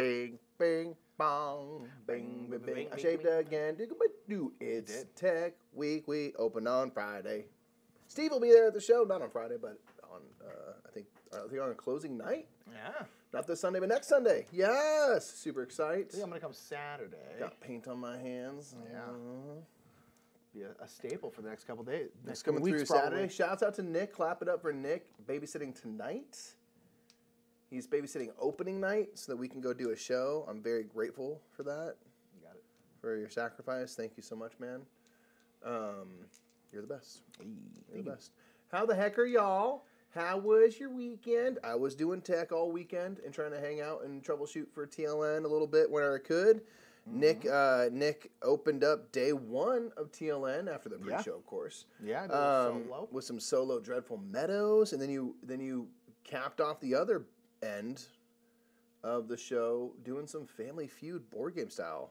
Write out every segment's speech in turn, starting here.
Bing, bing, bong, bing, bing, bing. I shaved again. It's Tech Week. We open on Friday. Steve will be there at the show, not on Friday, but on I think on closing night. Yeah. Not this Sunday, but next Sunday. Yes, super excited. I think I'm gonna come Saturday. Got paint on my hands. Yeah. Be a staple for the next couple days. Next coming through Saturday. Shouts out to Nick. Clap it up for Nick babysitting tonight. He's babysitting opening night so that we can go do a show. I'm very grateful for that. You got it. For your sacrifice. Thank you so much, man. You're the best. You're the best. How the heck are y'all? How was your weekend? I was doing tech all weekend and trying to hang out and troubleshoot for TLN a little bit whenever I could. Mm-hmm. Nick opened up day one of TLN after the pre-show, of course. Yeah, solo. With some solo Dreadful Meadows, and then you capped off the other end of the show doing some Family Feud board game style.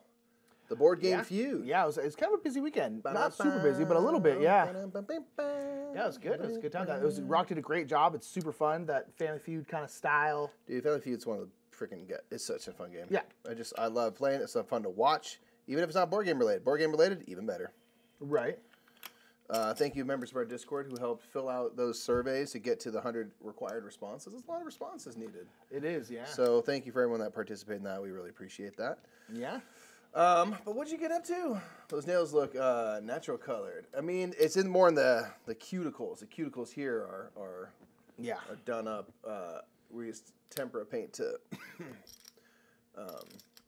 The board game feud. Yeah, it's kind of a busy weekend. Not super busy, but a little bit, yeah. Yeah, it was good. It was a good time. Rock did a great job. It's super fun, that Family Feud kind of style. Dude, Family Feud's one of the freaking it's such a fun game. Yeah. I love playing it. It's so fun to watch. Even if it's not board game related. Board game related, even better. Right. Thank you, members of our Discord, who helped fill out those surveys to get to the 100 required responses. There's a lot of responses needed. It is, yeah. So thank you for everyone that participated in that. We really appreciate that. Yeah. But what'd you get up to? Those nails look natural colored. I mean, it's more in the cuticles. The cuticles here are done up. We used tempera paint to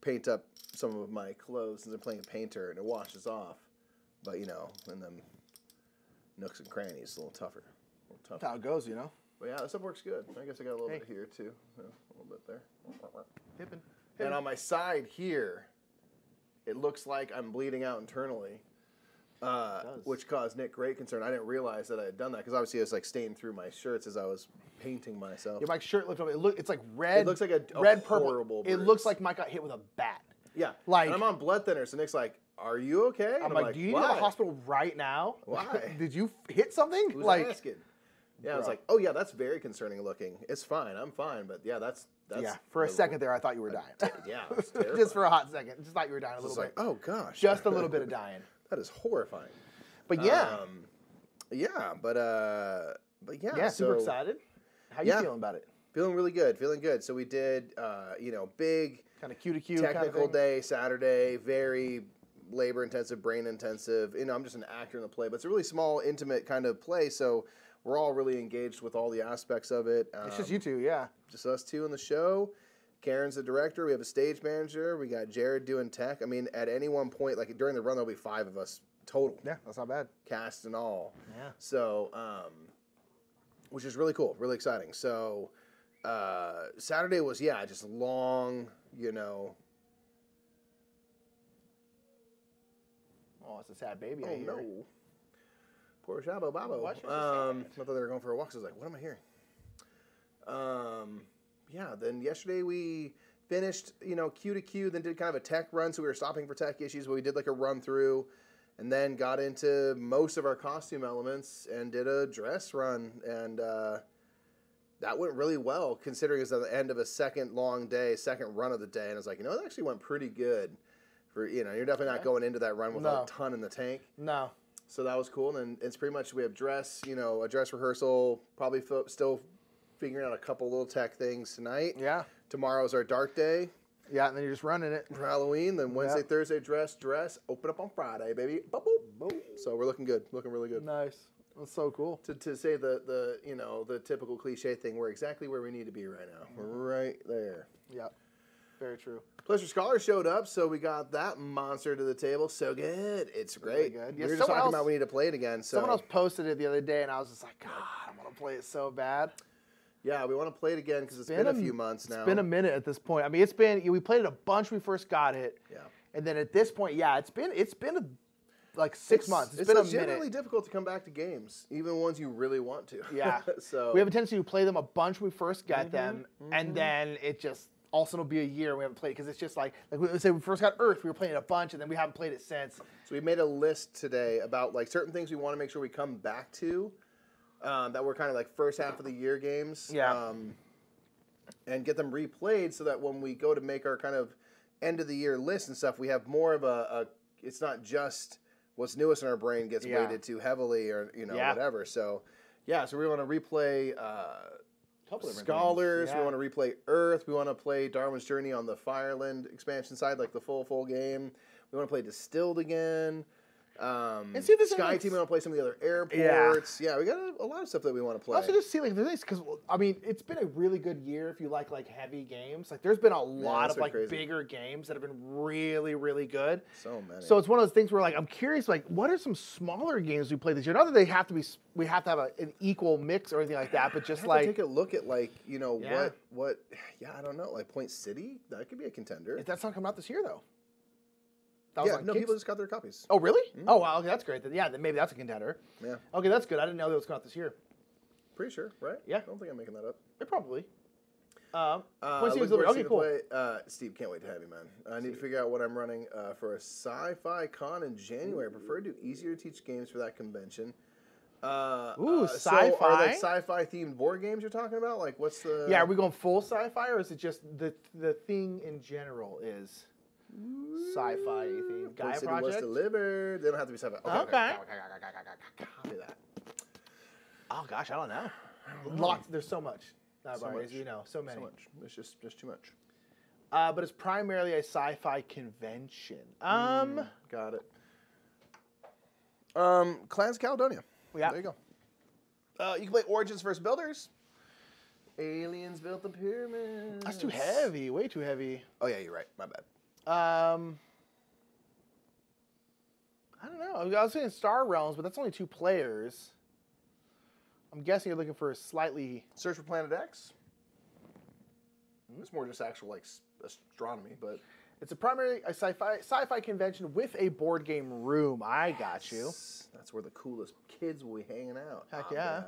paint up some of my clothes since I'm playing a painter, and it washes off. But in them nooks and crannies, a little tougher. That's how it goes, But yeah, this stuff works good. I guess I got a little bit here too. Yeah, a little bit there. Hippin'. And on my side here, it looks like I'm bleeding out internally, which caused Nick great concern. I didn't realize that I had done that because obviously it was like stained through my shirts as I was painting myself. Yeah, my shirt looked over. It's like red. It looks like a red horrible purple. It looks like Mike got hit with a bat. Yeah, and I'm on blood thinner. So Nick's like, "Are you okay?" I'm like, "Do you need to go to the hospital right now? Why? Did you hit something?" Who's asking? Yeah, I was like, "Oh yeah, that's very concerning looking. It's fine. I'm fine." But yeah, that's yeah. For a second there, I thought you were dying. Yeah, it was terrifying. Just for a hot second, just thought you were dying a little bit. Like, oh gosh, just a little bit of dying. That is horrifying. But yeah, yeah. Super excited. How you feeling about it? Feeling really good. Feeling good. So we did, big kind of Q to Q technical day Saturday. Very labor intensive, brain intensive. I'm just an actor in the play, but it's a really small, intimate kind of play. So we're all really engaged with all the aspects of it. It's just you two, yeah. Just us two in the show. Karen's the director. We have a stage manager. We got Jared doing tech. I mean, at any one point, like during the run, there'll be 5 of us total. Yeah, that's not bad. Cast and all. Yeah. So, which is really cool, really exciting. So, Saturday was, just long, Oh, it's a sad baby. Oh, no. Poor Shabo Babo. I thought they were going for a walk, so I was like, what am I hearing? Then yesterday we finished, Q to Q, then did kind of a tech run, so we were stopping for tech issues, but we did like a run through, and then got into most of our costume elements and did a dress run, and that went really well, considering it was at the end of a second run of the day, and I was like, it actually went pretty good. For you're definitely not going into that run with a ton in the tank. No. So that was cool, and it's pretty much we have dress, a dress rehearsal, probably still figuring out a couple little tech things tonight. Yeah. Tomorrow's our dark day. Yeah, and then you're just running it. For Halloween, then Wednesday, Thursday, dress, open up on Friday, baby. Boop, boop. Boop. So we're looking good, looking really good. Nice. That's so cool. To say the typical cliche thing, we're exactly where we need to be right now. We're right there. Yep. Very true. Pleasure Scholar showed up, so we got that monster to the table. So good. It's great. Really good. We were just talking about we need to play it again. So. Someone else posted it the other day, and I was just like, God, I want to play it so bad. Yeah, we want to play it again because it's been a few months now. It's been a minute at this point. I mean, we played it a bunch when we first got it. Yeah. And then at this point, it's been like 6 months. It's been a minute. It's legitimately difficult to come back to games, even ones you really want to. Yeah. So we have a tendency to play them a bunch when we first got them, and then it just also it'll be a year and we haven't played because it's just like we say we first got Earth, we were playing it a bunch, and then we haven't played it since. So we made a list today about like certain things we want to make sure we come back to that were kind of like first half of the year games. Yeah. and get them replayed so that when we go to make our kind of end of the year list and stuff, we have more of a it's not just what's newest in our brain gets weighted too heavily or whatever. So so we want to replay Scholars. We want to replay Earth. We want to play Darwin's Journey on the Fireland expansion side, like the full game. We want to play Distilled again. And see, Sky Team, we want to play some of the other airports. Yeah, we got a lot of stuff that we want to play. Also, just see like this because I mean, it's been a really good year if you like heavy games. Like, there's been a lot of like bigger games that have been really, really good. So many. So it's one of those things where like I'm curious, like, what are some smaller games we played this year? Not that they have to be, we have to have an equal mix or anything like that, but just like take a look at like what I don't know, like Point City, that could be a contender. If that's not coming out this year though. People just got their copies. Oh, really? Mm-hmm. Oh, wow. Okay, that's great. Then maybe that's a contender. Yeah. Okay, that's good. I didn't know that was coming out this year. Pretty sure, right? Yeah. I don't think I'm making that up. It probably. Okay, cool. Steve, can't wait to have you, man. I need to figure out what I'm running for a sci-fi con in January. I prefer to do easier to teach games for that convention. Sci-fi. So are like sci-fi themed board games you're talking about? Like, what's the? Yeah, are we going full sci-fi, or is it just the thing in general is sci-fi theme? Gaia City Project was delivered. They don't have to be sci-fi. Okay. Copy that. Oh gosh, I don't know. Lots. There's so much. As you know, so many. So much. It's just too much. But it's primarily a sci-fi convention. Got it. Clans of Caledonia. Yeah. There you go. You can play Origins vs. Builders. Aliens built the pyramids. That's too heavy. Way too heavy. Oh yeah, you're right. My bad. I don't know. I was saying Star Realms, but that's only 2 players. I'm guessing you're looking for a slightly... Search for Planet X? It's more just actual, like, astronomy, but... It's a primary sci-fi convention with a board game room. I got you. That's where the coolest kids will be hanging out. Heck yeah.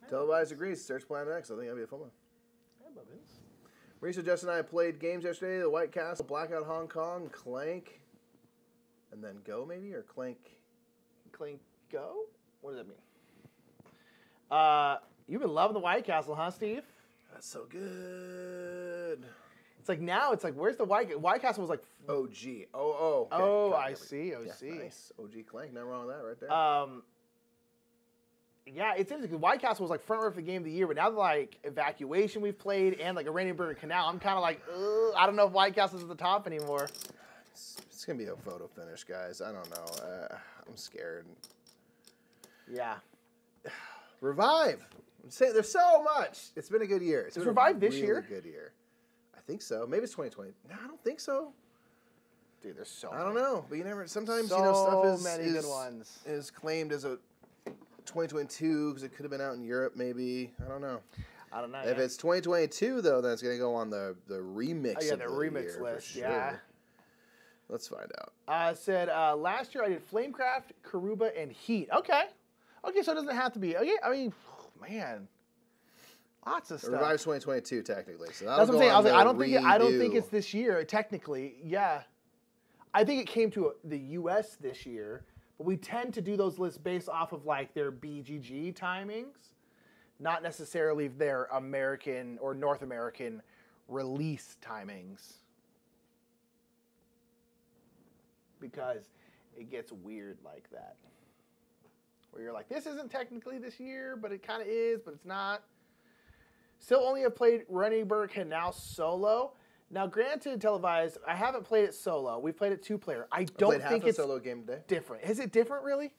Televised agrees. Search Planet X. I think that'd be a fun one. Hey, Bubbins. Marisa, Jess, and I played games yesterday. The White Castle, Blackout Hong Kong, Clank, and then Go, maybe? Or Clank... Clank Go? What does that mean? You've been loving the White Castle, huh, Steve? That's so good. It's like now, it's like, where's the White Castle was like... OG. Oh, okay. Oh, I see. Nice. OG Clank. Nothing wrong with that right there. Yeah, it's interesting because White Castle was like front runner for the game of the year, but now that like Evacuation we've played and like Oranienburg Canal, I'm kind of like, I don't know if White Castle's at the top anymore. It's going to be a photo finish, guys. I don't know. I'm scared. Yeah. Revive. I'm saying there's so much. It's been a good year. It's Revive this really year? Good year. I think so. Maybe it's 2020. No, I don't think so. Dude, there's so I don't know, but you never. Sometimes so stuff many good ones is claimed as a 2022 because it could have been out in Europe. Maybe I don't know. If it's 2022 though, then it's gonna go on the remix. Oh, yeah, the remix list. Sure. Yeah. Let's find out. I said last year I did Flamecraft, Karuba, and Heat. Okay, so it doesn't have to be. Okay, I mean, man, lots of stuff. Revive's 2022 technically. So that's what I'm saying. I was like, I don't think it's this year. Technically, yeah. I think it came to the U.S. this year, but we tend to do those lists based off of like their BGG timings, not necessarily their American or North American release timings. Because it gets weird like that. Where you're like, this isn't technically this year, but it kind of is, but it's not. Still only have played Oranienburg Canal solo. Now, granted, televised, I haven't played it solo. We've played it 2-player. I don't think it's solo game today. Different. Is it different, really?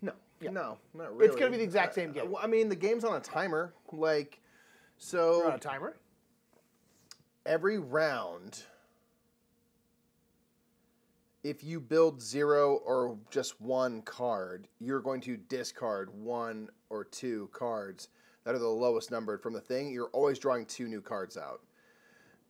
No. Yeah. No, not really. It's going to be the exact same game. I mean, the game's on a timer. Like, so... We're on a timer? Every round, if you build 0 or just 1 card, you're going to discard 1 or 2 cards that are the lowest numbered from the thing. You're always drawing 2 new cards out.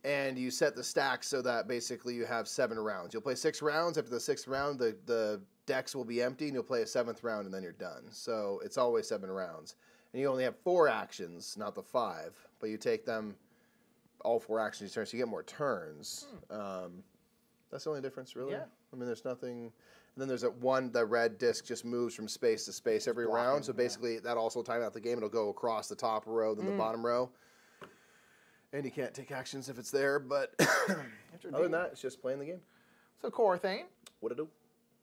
And you set the stack so that basically you have 7 rounds. You'll play 6 rounds. After the 6th round, the decks will be empty, and you'll play a 7th round, and then you're done. So it's always 7 rounds. And you only have 4 actions, not the 5. But you take them, all 4 actions each turn, so you get more turns. That's the only difference, really. Yeah. I mean, there's nothing... And then there's the red disc just moves from space to space every round. So basically, that also times out the game. It'll go across the top row, then the bottom row. And you can't take actions if it's there. But other than that, it's just playing the game. So, Corthane. What it do?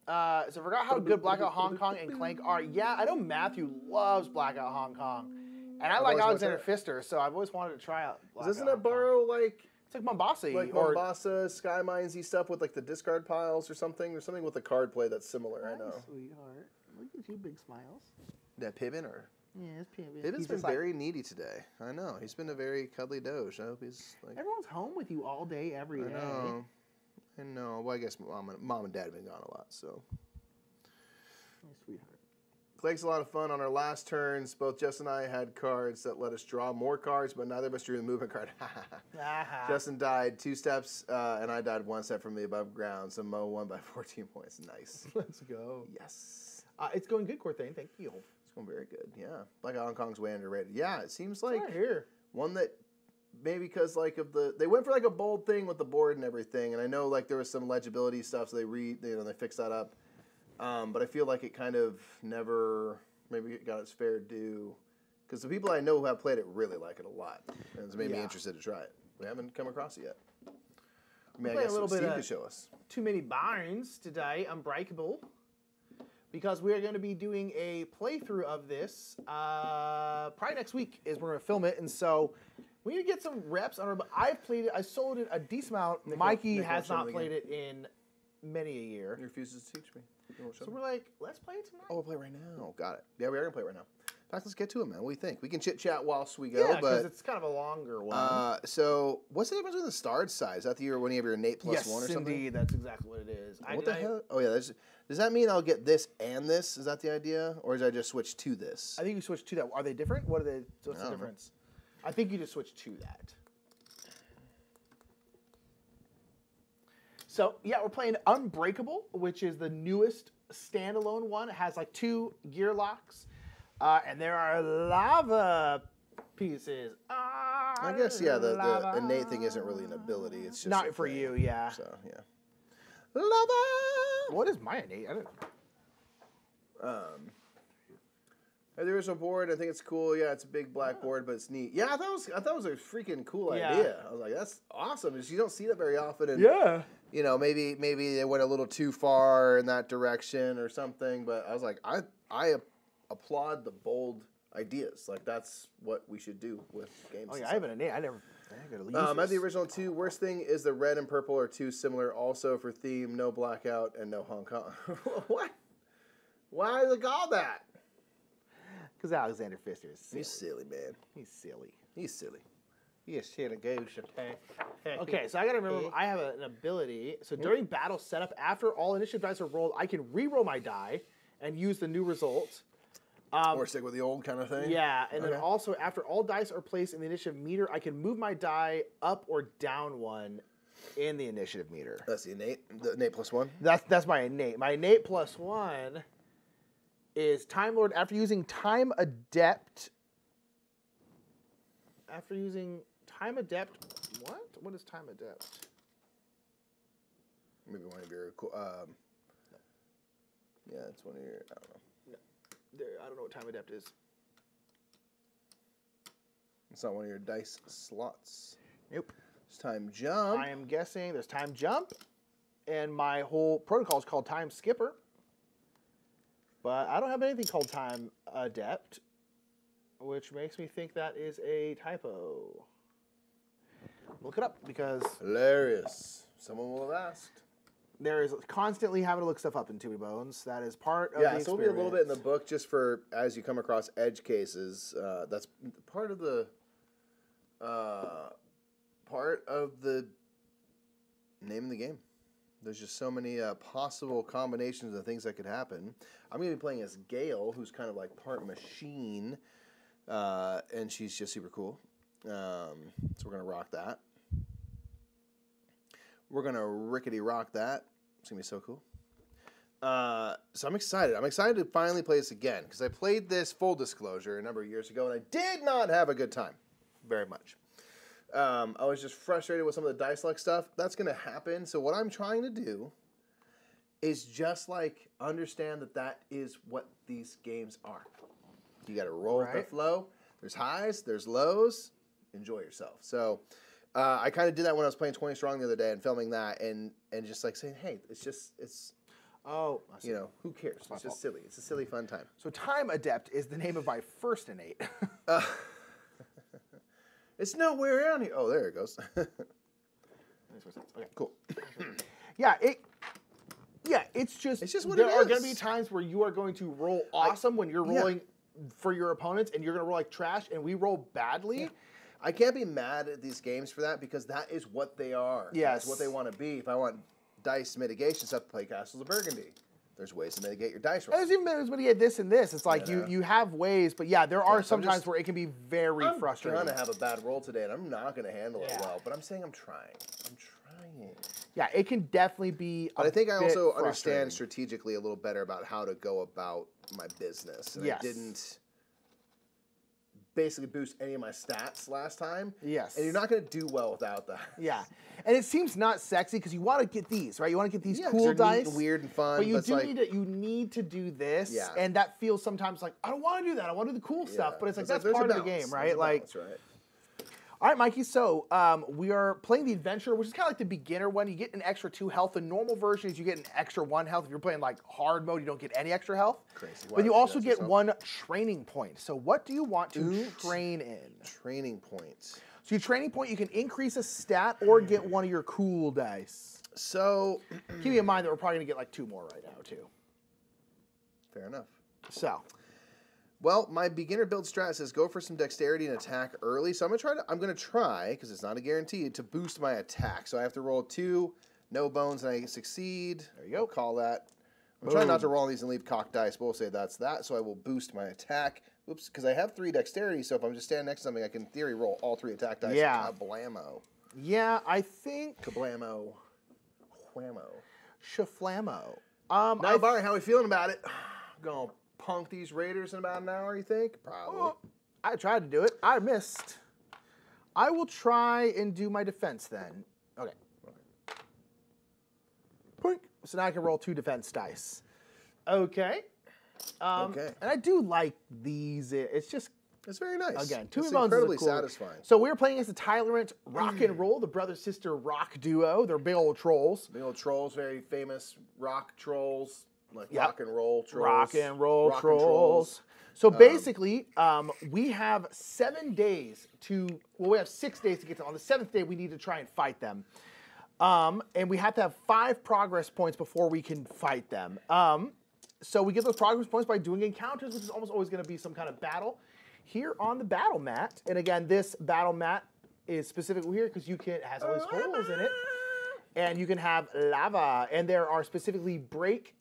So I forgot how good Blackout Hong Kong and Clank are. Yeah, I know Matthew loves Blackout Hong Kong. And I like Alexander Pfister, so I've always wanted to try out Blackout Doesn't it borrow, like... It's like Mombasa. Like Mombasa, Sky Mines-y stuff with, like, the discard piles or something? There's something with the card play that's similar, I know. Sweetheart. Look at you, big smiles. That Piven, or... Yeah, it's Piven. Piven's been very needy today. I know. He's been a very cuddly doge. I hope he's, like... Everyone's home with you all day, every day. I know. Well, I guess mom and dad have been gone a lot, so... My sweetheart. Clake's a lot of fun. On our last turns, both Justin and I had cards that let us draw more cards, but neither of us drew the movement card. Justin died 2 steps, and I died 1 step from the above ground, so Mo won by 14 points. Nice. Let's go. Yes. It's going good, Corthane. Thank you. It's going very good, yeah. Like Hong Kong's way underrated. Yeah, it seems like right here. One that maybe because like of they went for like a bold thing with the board and everything, and I know like there was some legibility stuff, so they fixed that up. But I feel like it kind of never maybe got its fair due because the people I know who have played it really like it a lot, and it's made me interested to try it. We haven't come across it yet. I mean, I guess Steve could show us. Too Many Barns today, Unbreakable, because we are going to be doing a playthrough of this. Probably next week is we're going to film it, and so we need to get some reps on it. But I've played it. I sold it a decent amount. Mikey has not played it in many a year. He refuses to teach me. So we're like, let's play it tonight. Oh, we'll play right now. Got it. Yeah, we are going to play right now. In fact, let's get to it, man. What do you think? We can chit-chat whilst we go. Yeah, because it's kind of a longer one. So what's the difference with the starred size? Is that when you have your innate +1 or something? Yes, indeed. That's exactly what it is. What the hell? Oh, yeah. Does that mean I'll get this and this? Is that the idea? Or did I just switch to this? I think you switch to that. Are they different? What's the difference? I think you just switch to that. So, yeah, we're playing Unbreakable, which is the newest standalone one. It has like 2 gear locks, and there are lava pieces. I guess, yeah, the innate thing isn't really an ability. It's just not for you, yeah. So, yeah. Lava! What is my innate? I don't There is a board. I think it's cool. Yeah, it's a big black board, but it's neat. Yeah, I thought it was a freaking cool idea. I was like, that's awesome. You don't see that very often. And, yeah. You know, maybe they went a little too far in that direction or something. But I was like, I applaud the bold ideas. Like that's what we should do with games. Oh yeah, I have an innate. I got to use I have the original 2. Worst thing is the red and purple are 2 similar. Also for theme, no blackout and no Hong Kong. What? Why is it called that? Because Alexander Pfister is silly. He's silly, man. He's silly. He's silly. He is silly goose. Okay, so I gotta remember I have an ability. So during battle setup, after all initiative dice are rolled, I can re-roll my die and use the new result. Or stick with the old kind of thing? Yeah, and then also after all dice are placed in the initiative meter, I can move my die up or down 1 in the initiative meter. That's the innate +1? That's my innate. My innate +1 is Time Lord after using Time Adept. After using Time Adept, what? What is Time Adept? Maybe one of your, yeah, it's one of your, I don't know. No, I don't know what Time Adept is. It's not one of your dice slots. Nope. It's Time Jump. I am guessing there's Time Jump, and my whole protocol is called Time Skipper. But I don't have anything called Time Adept, which makes me think that is a typo. Look it up because... Hilarious. Someone will have asked. There is constantly having to look stuff up in Too Many Bones. That is part of the experience. Yeah, so there'll be a little bit in the book just for as you come across edge cases. That's part of the name of the game. There's just so many possible combinations of things that could happen. I'm going to be playing as Gale, who's kind of like part machine, and she's just super cool. So we're going to rock that. We're going to rickety rock that. It's going to be so cool. So I'm excited. I'm excited to finally play this again because I played this, full disclosure, a number of years ago, and I did not have a good time. Very much. I was just frustrated with some of the dice luck stuff. That's going to happen. So what I'm trying to do is just like understand that is what these games are. You got to roll with the flow. There's highs, there's lows. Enjoy yourself. So I kind of did that when I was playing 20 Strong the other day and filming that and just like saying, hey, it's you know, who cares? It's just silly. It's a silly, fun time. So Time Adept is the name of my first innate. It's nowhere around here. Oh, there it goes. Okay, cool. it's just what there it are is. going to be times where you are going to roll awesome when you're rolling for your opponents, and you're going to roll like trash, and we roll badly. Yeah. I can't be mad at these games for that because that is what they are. Yes. That's what they want to be. If I want dice mitigation stuff to play Castles of Burgundy, there's ways to mitigate your dice rolls. There's even ways to mitigate this and this. It's like you have ways, but yeah, there are some times where it can be very frustrating. I'm trying to have a bad roll today, and I'm not going to handle it well, but I'm saying I'm trying. I'm trying. Yeah, it can definitely be But I think I also understand strategically a little better about how to go about my business. And I didn't basically boost any of my stats last time. Yes. And you're not going to do well without that. Yeah. And it seems not sexy because you want to get these, right? You want to get these cool they're dice. Neat and weird and fun. But you need to do this. Yeah. And that feels sometimes like, I don't want to do that. I want to do the cool stuff. But it's like, that's part of the game, right? That's right. All right, Mikey, so we are playing the Adventure, which is kind of like the beginner one. You get an extra 2 health. The normal version is you get an extra 1 health. If you're playing like hard mode, you don't get any extra health. Crazy. But you also get 1 training point. So what do you want to train in? Training points. So your training point, you can increase a stat or get one of your cool dice. So keep in mind that we're probably going to get like 2 more right now, too. Fair enough. So... Well, my beginner build strat says go for some dexterity and attack early. So I'm gonna try because it's not a guarantee to boost my attack. So I have to roll 2 no bones and I succeed. There you go. We'll call that. I'm trying not to roll these and leave cocked dice, but we'll say that's that. So I will boost my attack. Oops, because I have 3 dexterity. So if I'm just standing next to something, I can in theory roll all 3 attack dice. Yeah. Kablamo. Yeah, I think. Kablamo. Whammo. Shaflammo. Now, Barry, how are we feeling about it? Gonna punk these Raiders in about an hour, you think? Probably. Well, I tried to do it. I missed. I will try and do my defense then. Okay. Poink. So now I can roll 2 defense dice. Okay. Okay. And I do like these. It's just... It's very nice. Again, 2 it's bones incredibly is cool. satisfying. So we're playing as the Tyrant Rock and Roll, the brother-sister rock duo. They're big old trolls. Big old trolls, very famous rock trolls. Like rock and roll trolls. Rock and roll trolls. So basically, we have 7 days we have 6 days to get to them. On the 7th day, we need to try and fight them. And we have to have 5 progress points before we can fight them. So we get those progress points by doing encounters, which is almost always going to be some kind of battle here on the battle mat. And again, this battle mat is specifically here because it has all these holes in it. And you can have lava. And there are specifically break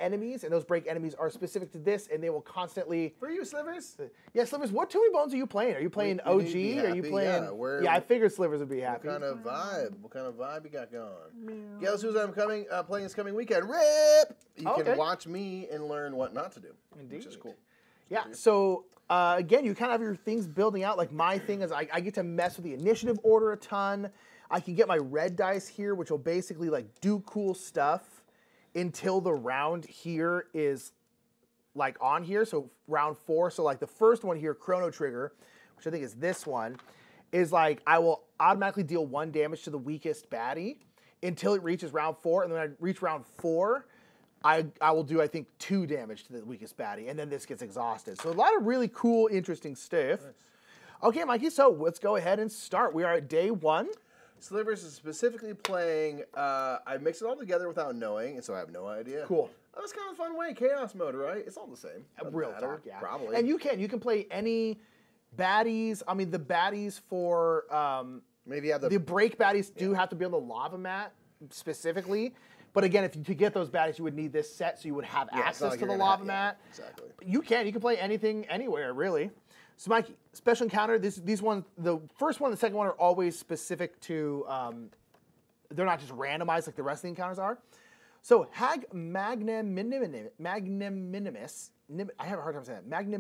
enemies, and those break enemies are specific to this, and they will constantly... For you, Slivers? Yeah, Slivers, what Toomy Bones are you playing? Are you playing OG? Are you playing... Yeah, I figured Slivers would be happy. What kind of vibe you got going? Guess who's playing this coming weekend? Rip! You can watch me and learn what not to do. Indeed. Which is cool. Yeah, so... again, you kind of have your things building out. Like my thing is I get to mess with the initiative order a ton. I can get my red dice here, which will basically like do cool stuff until the round here is like on here. So round 4. So like the first one here, Chrono Trigger, which I think is this one, is like I will automatically deal 1 damage to the weakest baddie until it reaches round 4. And then when I reach round 4, I will do, I think, 2 damage to the weakest baddie, and then this gets exhausted. So a lot of really cool, interesting stuff. Nice. Okay, Mikey, so let's go ahead and start. We are at day 1. Slivers is specifically playing, I mixed it all together without knowing, and so I have no idea. Cool. That was kind of a fun way. Chaos mode, right? It's all the same. Real talk, yeah. Probably. And you can play any baddies. I mean, the baddies for... Maybe have the break baddies do have to be on the lava mat, specifically. But again, to get those baddies, you would need this set, so you would have access to the lava mat. Exactly. You can play anything, anywhere, really. So, Mikey, special encounter. These ones, the first one and the second one are always specific to. They're not just randomized like the rest of the encounters are. So, Hag Magnanimous. I have a hard time saying that.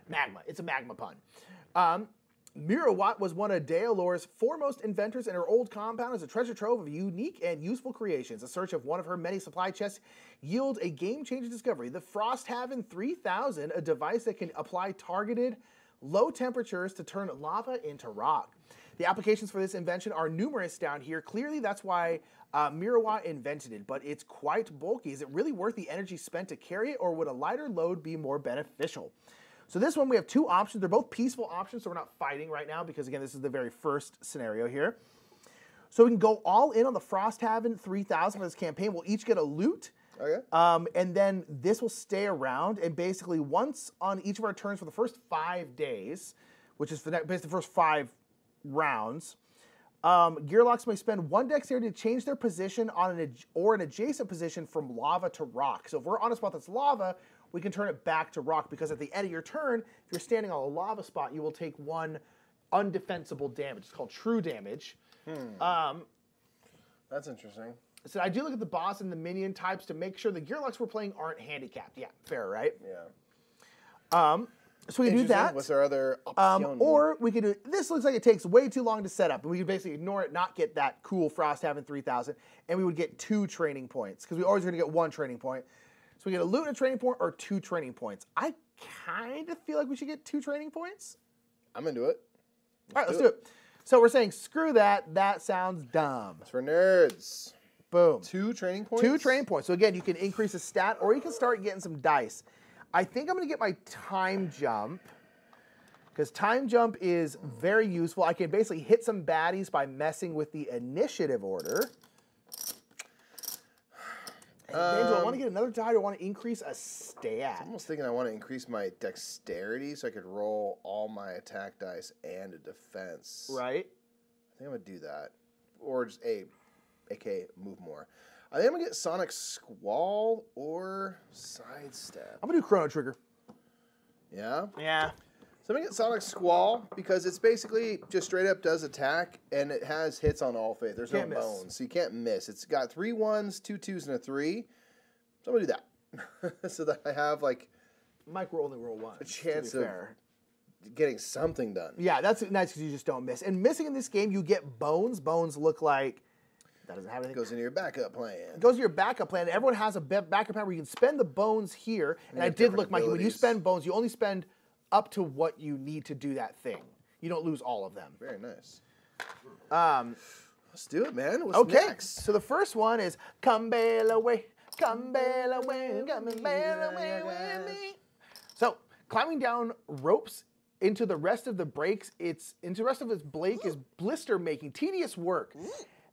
Magma. It's a magma pun. Mira Watt was one of Deolore's foremost inventors, and her old compound is a treasure trove of unique and useful creations. A search of one of her many supply chests yields a game-changing discovery. The Frosthaven 3000, a device that can apply targeted low temperatures to turn lava into rock. The applications for this invention are numerous down here. Clearly, that's why Mira Watt invented it, but it's quite bulky. Is it really worth the energy spent to carry it, or would a lighter load be more beneficial? So this one, we have two options. They're both peaceful options, so we're not fighting right now because, again, this is the very first scenario here. So we can go all in on the Frosthaven 3000 for this campaign. We'll each get a loot. Okay. And then this will stay around, and basically once on each of our turns for the first 5 days, which is basically the first 5 rounds, Gearlocks may spend 1 dexterity to change their position on an adjacent position from lava to rock. So if we're on a spot that's lava, we can turn it back to rock, because at the end of your turn, if you're standing on a lava spot, you will take 1 undefensible damage. It's called true damage. That's interesting. So I do look at the boss and the minion types to make sure the Gearlocks we're playing aren't handicapped. Yeah, fair, right? Yeah. So we can do that. What's our other option? Or we could do, this looks like it takes way too long to set up, and we could basically ignore it, not get that cool Frosthaven 3000, and we would get 2 training points, because we always going to get 1 training point. So we get a loot and a training point, or 2 training points. I kind of feel like we should get 2 training points. I'm into it. All right, let's do it. So we're saying, screw that. That sounds dumb. It's for nerds. Boom. 2 training points? 2 training points. So again, you can increase a stat, or you can start getting some dice. I think I'm going to get my time jump, because time jump is very useful. I can basically hit some baddies by messing with the initiative order. And then do I want to get another die, or do I want to increase a stat? I'm almost thinking I want to increase my dexterity so I could roll all my attack dice and a defense. Right. I think I'm going to do that. Or just aka move more. I think I'm going to get Sonic Squall or Sidestep. I'm going to do Chrono Trigger. Yeah? Yeah. So I'm going to get Sonic Squall because it's basically just straight up does attack, and it has hits on all faith. There's no bones, so you can't miss. It's got 3 1s, 2 2s, and a 3. So I'm going to do that. So that I have, like, Mike will only roll 1. a chance of getting something done. Yeah, that's nice because you just don't miss. And missing in this game, you get bones. Bones look like... That doesn't have anything. Goes into your backup plan. It goes to your backup plan. Everyone has a backup plan where you can spend the bones here. And I did look, Mikey, when you spend bones, you only spend up to what you need to do that thing. You don't lose all of them. Very nice. Let's do it, man. What's okay. next? So the first one is Come Bail Away, Come Bail Away, Come Bail Away with me. So climbing down ropes into the rest of the breaks, into the rest of its Blake is blister making, tedious work.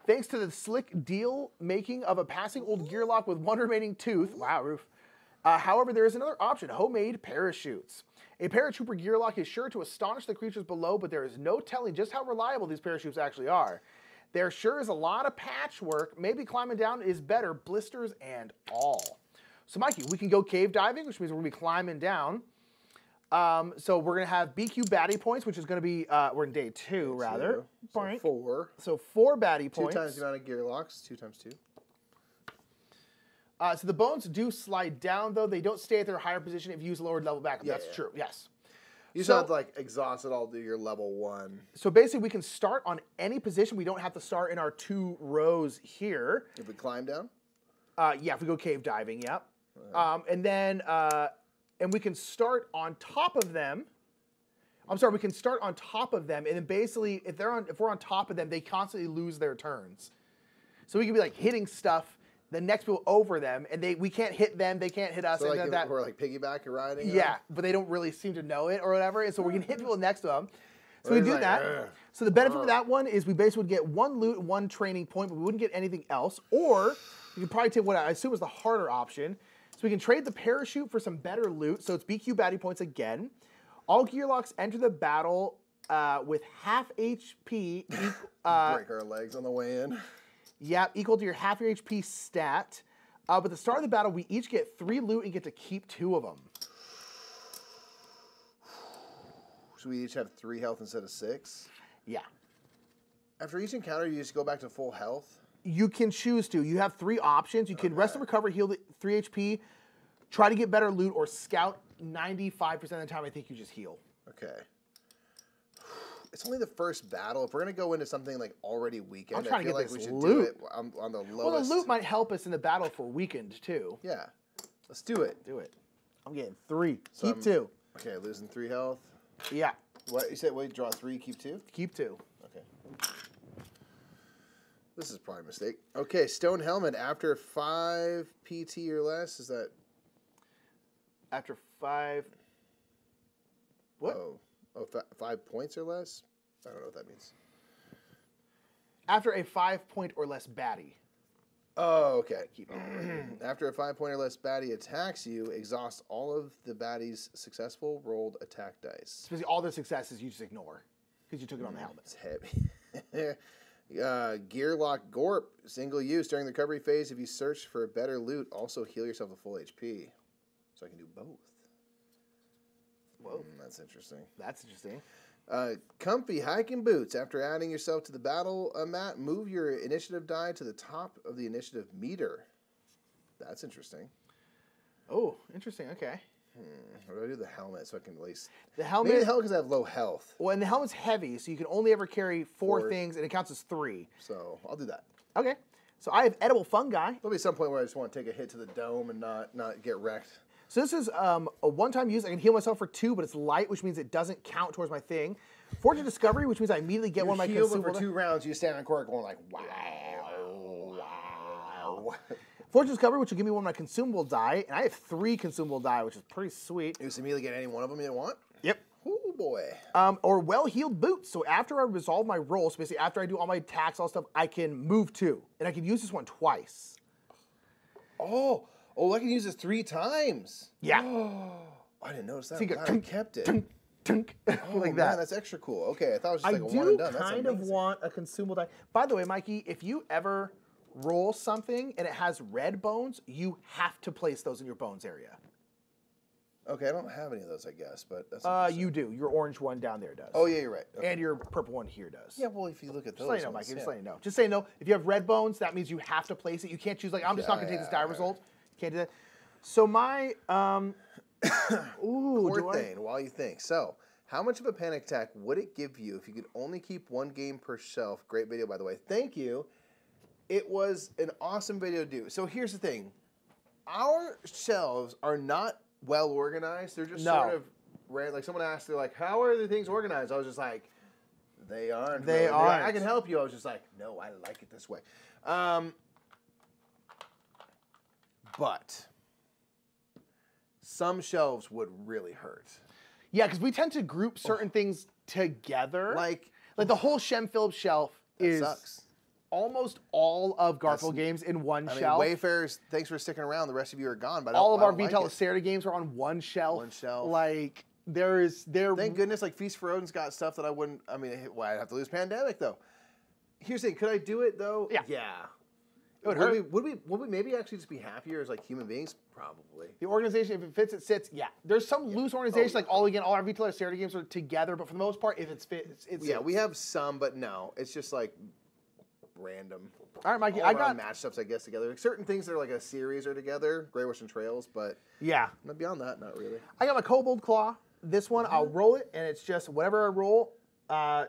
Thanks to the slick deal making of a passing old Gearlock with 1 remaining tooth. Wow, Roof. However, there is another option, homemade parachutes. A paratrooper Gearlock is sure to astonish the creatures below, but there is no telling just how reliable these parachutes actually are. There sure is a lot of patchwork. Maybe climbing down is better, blisters and all. So, Mikey, we can go cave diving, which means we're going to be climbing down. So we're going to have BQ baddie points, which is going to be, we're in day 2, rather. So 4. So 4 baddie points. 2 times the amount of Gearlocks, 2 times 2. So the bones do slide down, though. They don't stay at their higher position if you use a lower level backup. Yeah, That's true, yes. You still have to, like, exhaust it all to your level 1. So basically, we can start on any position. We don't have to start in our 2 rows here. If we climb down? Yeah, if we go cave diving, yep. And then... and we can start on top of them. I'm sorry, we can start on top of them, and then basically, if we're on top of them, they constantly lose their turns. So we can be like hitting stuff, the next people over them, and we can't hit them, they can't hit us. So and like we're like piggyback riding. Yeah, but they don't really seem to know it or whatever, and so we're gonna hit people next to them. So we do like, that. Ugh. So the benefit of that one is we basically would get 1 loot, 1 training point, but we wouldn't get anything else. Or you could probably take what I assume is the harder option. So we can trade the parachute for some better loot. So it's BQ baddie points again. All Gearlocks enter the battle with half HP. Break our legs on the way in. Yeah, equal to your half your HP stat. But at the start of the battle, we each get 3 loot and get to keep 2 of them. So we each have 3 health instead of 6? Yeah. After each encounter, you just go back to full health? You can choose to. You have 3 options. You can rest and recover, heal 3 HP, try to get better loot, or scout 95% of the time. I think you just heal. Okay. it's only the first battle. If we're gonna go into something like already weakened, I'm trying I feel to get like this we should loot. do it on the lowest. Well, the loot might help us in the battle for weakened too. Yeah, let's do it. Do it. I'm getting 3. So Keep 2. Okay, losing 3 health. Yeah. What you said? Wait, draw 3, keep 2. Keep 2. Okay. This is probably a mistake. Okay, stone helmet after 5 PT or less. Is that? After 5. What? Oh, 5 points or less. I don't know what that means. After a 5 point or less baddie. Oh, okay. After a 5 point or less baddie attacks you, exhaust all of the baddie's successful rolled attack dice. Basically, all the successes you just ignore because you took it on the helmet. It's heavy. Gear lock Gorp, single use during the recovery phase. If you search for better loot, also heal yourself to full HP. So I can do both. Whoa, that's interesting. That's interesting. Comfy hiking boots. After adding yourself to the battle mat, move your initiative die to the top of the initiative meter. That's interesting. Oh, interesting. Okay. What do I do? The helmet, so I can at least. The helmet. Maybe the helmet because I have low health. Well, and the helmet's heavy, so you can only ever carry 4 things, and it counts as 3. So I'll do that. Okay. So I have edible fungi. There'll be some point where I just want to take a hit to the dome and not get wrecked. So this is a one-time use. I can heal myself for 2, but it's light, which means it doesn't count towards my thing. Fortune Discovery, which means I immediately get one of my consumable. For 2 rounds, you stand on court going like, wow. Fortune Discovery, which will give me one of my consumable die, and I have 3 consumable die, which is pretty sweet. You just immediately get any one of them you want? Yep. Oh boy. Or well-healed boots. So after I resolve my roll, so basically after I do all my attacks, all stuff, I can move 2, and I can use this one twice. Oh, I can use this 3 times. Yeah. Oh, I didn't notice that. So you I kept it. Tunk, like that. Man, that's extra cool. Okay, I thought it was just like a I one and do done. That's kind of amazing. want a consumable die. By the way, Mikey, if you ever roll something and it has red bones, you have to place those in your bones area. Okay, I don't have any of those, I guess, but that's You do. Your orange one down there does. Oh, yeah, you're right. Okay. And your purple one here does. Yeah, well, if you look at those Just let you know, ones, Mikey. Just yeah. let you know. Just say no. If you have red bones, that means you have to place it. You can't choose, like, I'm just not going to take this die result. You can't do that. So my, Poor thing, while you think. So, how much of a panic attack would it give you if you could only keep 1 game per shelf? Great video, by the way. Thank you. It was an awesome video to do. So, here's the thing. Our shelves are not well organized. They're just sort of random. Like, someone asked, they're like, how are the things organized? I was just like, they aren't. They aren't. I can help you. I was just like, no, I like it this way. But some shelves would really hurt. Yeah, because we tend to group certain things together. Like the whole Shem Phillips shelf is sucks. Almost all of Garfield games in one shelf. Wayfarers, thanks for sticking around. The rest of you are gone. But all of our Vital Lacerda games are on one shelf. One shelf. Like, Thank goodness, like, Feast for Odin's got stuff that I wouldn't, I'd have to lose Pandemic, though. Here's the thing, could I do it, though? Yeah. Yeah. It would hurt. Would we maybe actually just be happier as, like, human beings? Probably. The organization, if it fits, it sits. Yeah. There's some loose organizations, like all our Vital Lacerda games are together, but for the most part, if it's fit, it's Yeah, we have some, but no. It's just, like, random. All right, Mikey, I got matchups, I guess, together. Like, certain things that are like a series are together, Grey Western Trails, but yeah, beyond that, not really. I got my Kobold Claw. This one, I'll roll it, and it's just whatever I roll,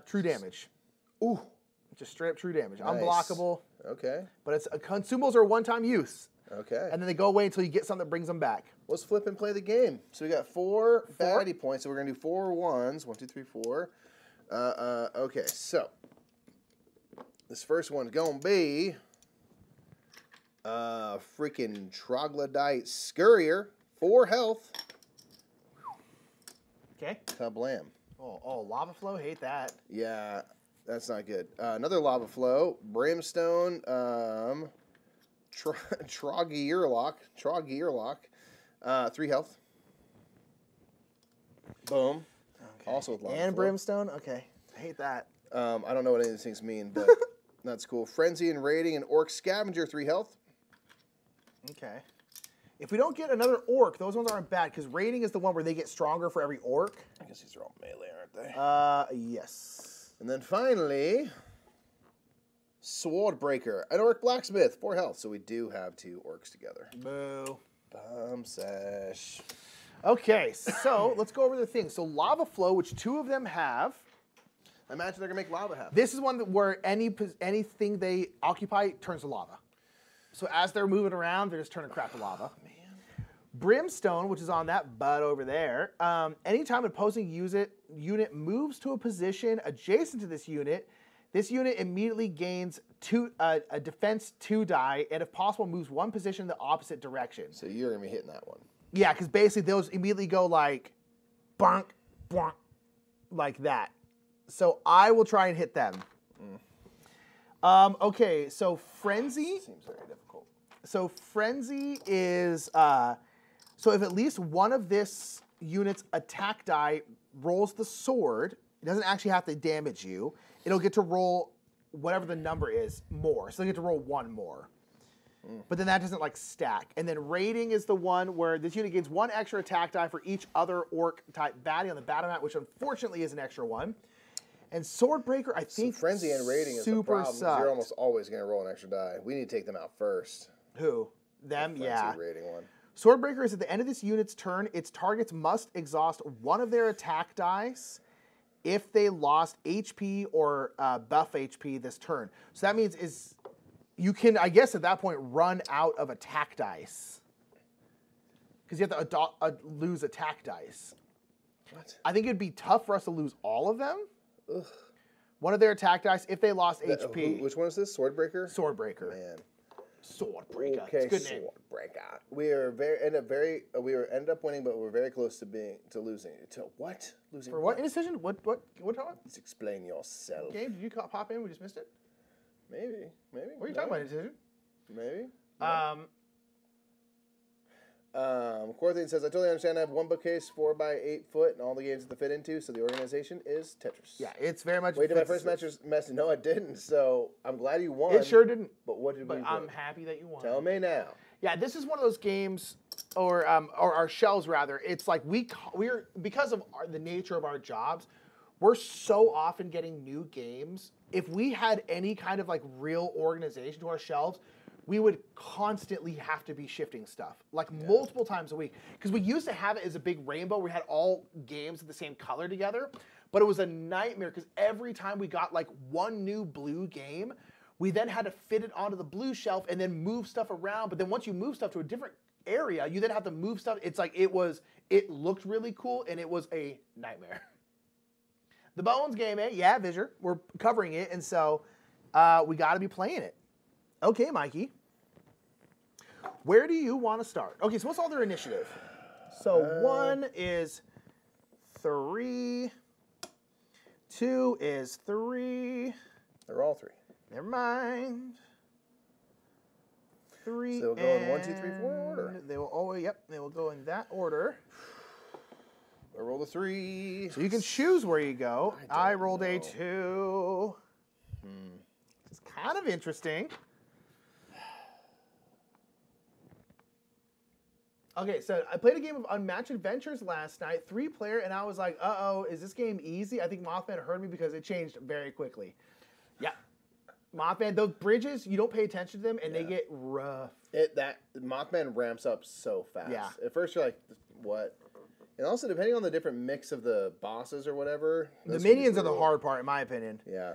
true damage. Ooh, just straight up true damage. Nice. Unblockable. Okay. But it's consumables are one-time use. Okay. And then they go away until you get something that brings them back. Let's flip and play the game. So we got 4 baddie points, so we're gonna do 4 ones. 1, 2, 3, 4. Okay, so this first one's gonna be freaking Troglodyte Scurrier, 4 health. Okay. Kablam. Oh, Lava Flow, hate that. Yeah, that's not good. Another Lava Flow, Brimstone, Troggearlock, 3 health. Boom. Okay. Also with Lava and Flow. Brimstone, okay. I hate that. I don't know what any of these things mean, but that's cool. Frenzy and Raiding and Orc Scavenger, 3 health. Okay. If we don't get another orc, those ones aren't bad, because raiding is the one where they get stronger for every orc. I guess these are all melee, aren't they? Yes. And then finally, Swordbreaker, an Orc Blacksmith, 4 health. So we do have 2 orcs together. Boo. Bum sesh. Okay, so let's go over the things. So Lava Flow, which 2 of them have. I imagine they're going to make lava happen. This is one where anything they occupy turns to lava. So as they're moving around, they're just turning crap to lava. Man. Brimstone, which is on that butt over there. Anytime an opposing unit moves to a position adjacent to this unit immediately gains a defense 2 die, and if possible, moves 1 position in the opposite direction. So you're going to be hitting that one. Yeah, because basically those immediately go like, bonk, bonk, like that. So I will try and hit them. Okay, so Frenzy. Seems very difficult. So Frenzy is, so if at least one of this unit's attack die rolls the sword, it doesn't actually have to damage you. It'll get to roll whatever the number is more. So they get to roll 1 more. But then that doesn't like stack. And then Raiding is the one where this unit gains 1 extra attack die for each other orc type baddie on the battle mat, which unfortunately is an extra 1. And Swordbreaker, I think, Frenzy and Raiding is the problem. sucked. You're almost always going to roll an extra die. We need to take them out first. Who? Them? The Yeah. Frenzy Raiding one. Swordbreaker is at the end of this unit's turn. Its targets must exhaust 1 of their attack dice if they lost HP or buff HP this turn. So that means you can, I guess, at that point, run out of attack dice. Because you have to lose attack dice. What? I think it'd be tough for us to lose all of them. Ugh. 1 of their attack dice if they lost HP. Which one is this? Swordbreaker? Swordbreaker. Man. Swordbreaker. Okay, It's a good name. Swordbreaker. We ended up winning, but we're very close to losing. To what? Losing For what indecision? What talking? Let's explain yourself. Game? Did you pop in? We just missed it. Maybe. What are you talking about, indecision? Maybe. Corthane says, I totally understand. I have 1 bookcase, 4 by 8 foot, and all the games that they fit into, so the organization is Tetris. Yeah, it's very much. Wait, did my first message? No, it didn't. So I'm glad you won. It sure didn't. But what did we do? I'm happy that you won. Tell me now. Yeah, this is one of those games, or our shelves rather. It's like we're because of the nature of our jobs, we're so often getting new games. If we had any kind of like real organization to our shelves, we would constantly have to be shifting stuff, like multiple times a week. Because we used to have it as a big rainbow. We had all games of the same color together, but it was a nightmare because every time we got like 1 new blue game, we then had to fit it onto the blue shelf and then move stuff around. But then once you move stuff to a different area, you then have to move stuff. It's like it looked really cool and it was a nightmare. The Bones game, yeah, Visor. We're covering it, and so we got to be playing it. Okay, Mikey. Where do you want to start? Okay, so what's all their initiative? So 1 is 3. 2 is 3. They're all 3. Never mind. 3. So they'll go in 1, 2, 3, 4 order. They will. They will go in that order. I rolled a 3. So you can choose where you go. I rolled a know. 2. It's kind of interesting. Okay, so I played a game of Unmatched Adventures last night, 3-player, and I was like, uh-oh, is this game easy? I think Mothman heard me because it changed very quickly. Yeah. Mothman, those bridges, you don't pay attention to them, and they get rough. Mothman ramps up so fast. Yeah. At first you're like, what? And also, depending on the different mix of the bosses or whatever. The minions are the hard part, in my opinion. Yeah.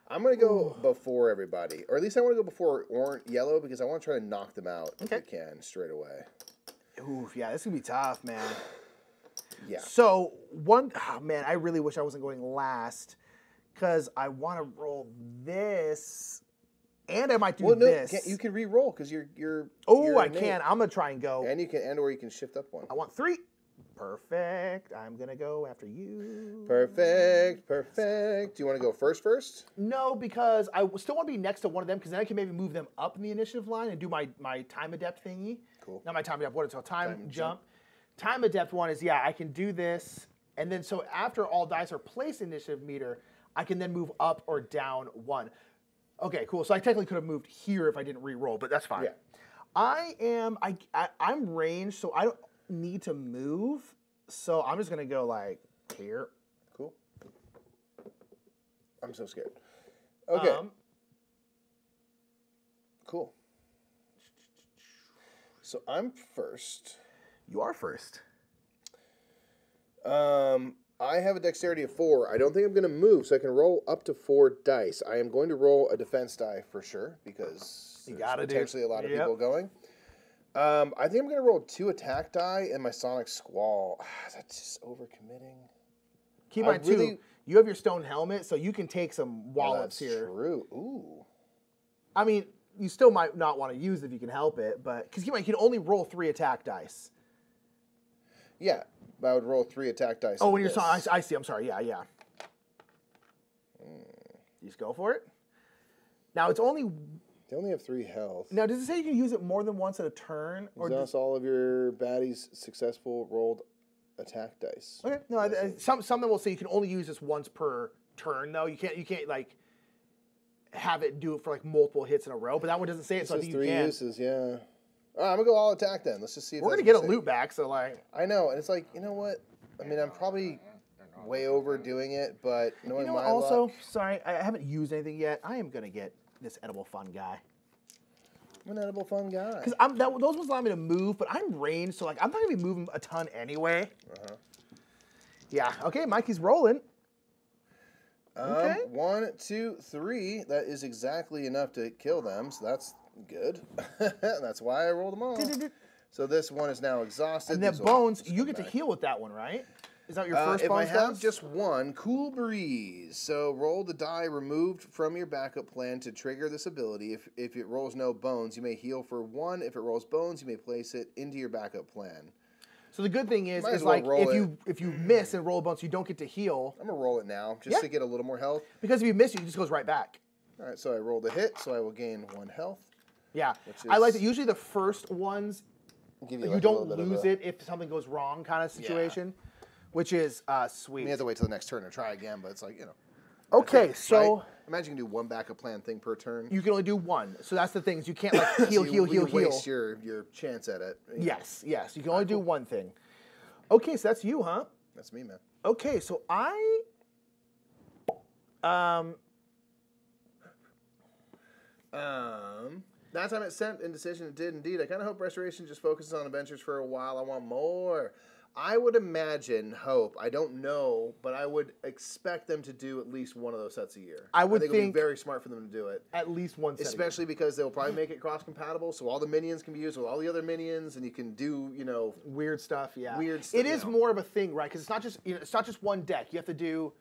I'm going to go before everybody. Or at least I want to go before yellow because I want to try to knock them out if I can straight away. Oof, yeah, this is going to be tough, man. Yeah. So, man, I really wish I wasn't going last because I want to roll this, and I might do this. You can re-roll because you're. Oh, I can. I'm going to try and go. And you can, or you can shift up 1. I want 3. Perfect. I'm going to go after you. Perfect. Do you want to go first? No, because I still want to be next to one of them because then I can maybe move them up in the initiative line and do my time adept thingy. Cool. Not my time adept. What is it? Time jump. Time adept one is, I can do this. And then so after all dice are placed in initiative meter, I can then move up or down 1. Okay, cool. So I technically could have moved here if I didn't re-roll, but that's fine. Yeah. I'm ranged, so I don't need to move. So I'm just going to go like here. Cool. I'm so scared. Okay. Cool. So I'm first. You are first. I have a dexterity of 4. I don't think I'm going to move, so I can roll up to 4 dice. I am going to roll a defense die for sure, because there's potentially a lot of people going. I think I'm going to roll 2 attack die and my Sonic Squall. That's just overcommitting. Keep in mind, too, you have your stone helmet, so you can take some wallops here. That's true. Ooh. I mean, you still might not want to use it if you can help it, but because keep in mind, you can only roll 3 attack dice. Yeah, but I would roll 3 attack dice. Oh, when you're I see. I'm sorry. Yeah. You just go for it. Now it's only. They only have 3 health. Now, does it say you can use it more than once at a turn? Or exhaust all of your baddies' successful rolled attack dice. Okay. No, something will say you can only use this once per turn. Though you can't like have it do it for like multiple hits in a row. But that one doesn't say it, so I think you can. 3 uses, yeah. All right, I'm gonna go all attack then. Let's just see. If we're gonna get a loot back, so like. I know, and it's like, you know what? I mean, I'm probably way overdoing it, but knowing my luck. Sorry, I haven't used anything yet. I am gonna get this edible fun guy. I'm an edible fun guy. Because those ones allow me to move, but I'm ranged, so like I'm not gonna be moving a ton anyway. Yeah. Okay, Mikey's rolling. Okay. 1, 2, 3. That is exactly enough to kill them, so that's good. That's why I rolled them all. So this one is now exhausted. And then bones, you get to heal with that one, right? Is that your first bones? If I have just one, Cool Breeze. So roll the die removed from your backup plan to trigger this ability. If it rolls no bones, you may heal for 1. If it rolls bones, you may place it into your backup plan. So the good thing is like if you miss and roll a bones, you don't get to heal. I'm gonna roll it now just to get a little more health. Because if you miss, it just goes right back. All right, so I rolled a hit, so I will gain 1 health. Yeah, I like that. Usually the first ones, you don't lose it if something goes wrong kind of situation. Yeah. Which is sweet. You have to wait till the next turn to try again, but it's like, Okay, so... Right? Imagine you can do 1 backup plan thing per turn. You can only do 1. So that's the thing. Is you can't like heal. You waste your chance at it. Yes. You can only do 1 thing. Okay, so that's you, huh? That's me, man. Okay, so I... That time it sent Indecision, it did indeed. I kind of hope Restoration just focuses on adventures for a while. I want more. I would I don't know, but I would expect them to do at least one of those sets a year. I think it would be very smart for them to do it. At least one set. Especially because they'll probably make it cross-compatible, so all the minions can be used with all the other minions, and you can do, weird stuff, yeah. Weird stuff. It is more of a thing, right? Because it's not just one deck. You have to do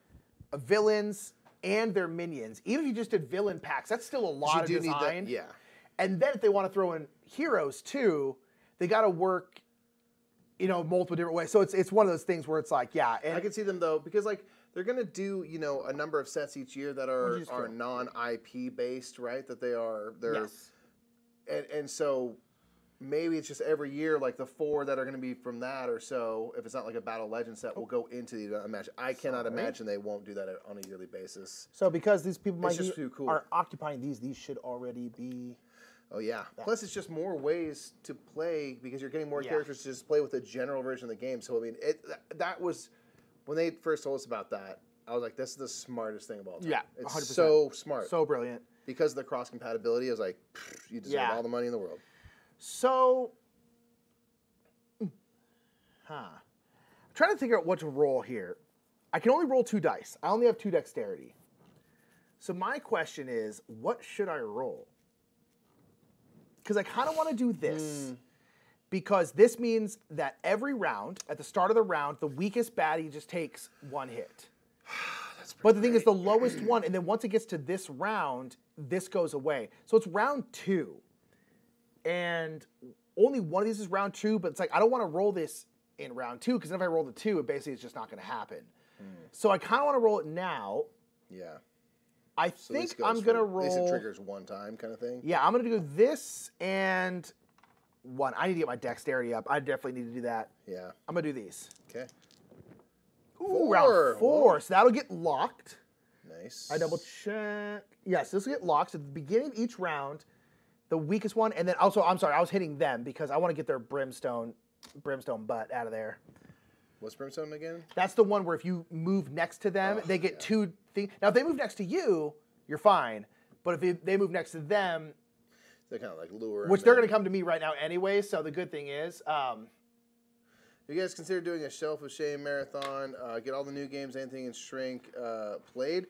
villains and their minions. Even if you just did villain packs, that's still a lot of design. Yeah. And then if they want to throw in heroes too, they got to work multiple different ways. So it's one of those things where it's like, yeah. And I can see them though, because like they're gonna do a number of sets each year that are non-IP based, right? Yes. And so maybe it's just every year like the 4 that are gonna be from that or so. If it's not like a Battle Legend set, will go into the match. I cannot imagine they won't do that on a yearly basis. So because these people are occupying these should already be. Oh, yeah. Plus, it's just more ways to play because you're getting more characters to just play with the general version of the game. So, I mean, that was, when they first told us about that, I was like, this is the smartest thing of all time. Yeah, 100%. It's so smart. So brilliant. Because of the cross-compatibility, I was like, you deserve all the money in the world. So, I'm trying to figure out what to roll here. I can only roll 2 dice. I only have 2 dexterity. So my question is, what should I roll? Because I kind of want to do this. Because this means that every round, at the start of the round, the weakest baddie just takes 1 hit. But the thing is, the lowest one, and then once it gets to this round, this goes away. So it's round 2. And only one of these is round 2, but it's like, I don't want to roll this in round 2, because if I roll the 2, it basically is just not going to happen. So I kind of want to roll it now. Yeah. I think I'm going to roll... At least it triggers 1 time kind of thing? Yeah, I'm going to do this and 1. I need to get my dexterity up. I definitely need to do that. Yeah. I'm going to do these. Okay. Ooh, round 4. So that'll get locked. Nice. I double check. Yes, this will get locked. So at the beginning of each round, the weakest one, and then also, I'm sorry, I was hitting them because I want to get their brimstone butt out of there. What's brimstone again? That's the one where if you move next to them, they get 2 things. Now, if they move next to you, you're fine. But if they move next to them, they kind of like lure. Which they're going to come to me right now anyway. So the good thing is, You guys consider doing a Shelf of Shame marathon? Get all the new games, anything in Shrink played.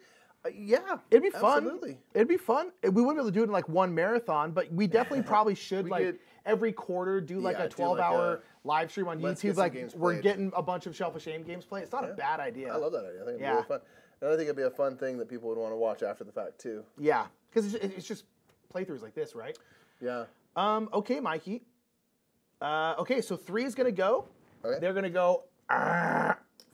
Yeah, It'd be fun. Absolutely. It'd be fun. We wouldn't be able to do it in like one marathon, but we definitely probably should every quarter do like a 12-hour live stream on YouTube. Like we're getting a bunch of Shelf of Shame games played. It's not a bad idea. I love that idea. I think it'd be really fun. And I think it'd be a fun thing that people would want to watch after the fact too. Yeah, because it's just playthroughs like this, right? Yeah. Okay, Mikey. Okay, so 3 is gonna go. Okay. They're gonna go.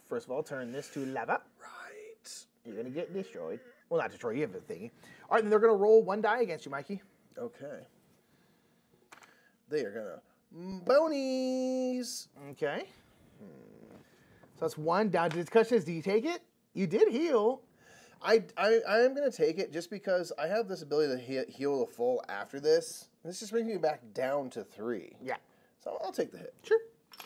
First of all, turn this to lava. Right. You're gonna get destroyed. Well, not destroyed. You have a thingy. All right, then they're gonna roll 1 die against you, Mikey. Okay. They are gonna bonies. Okay. So that's 1 down to discussion. Do you take it? You did heal. I am gonna take it just because I have this ability to heal the full after this. This just brings me back down to 3. Yeah. So I'll take the hit. Sure.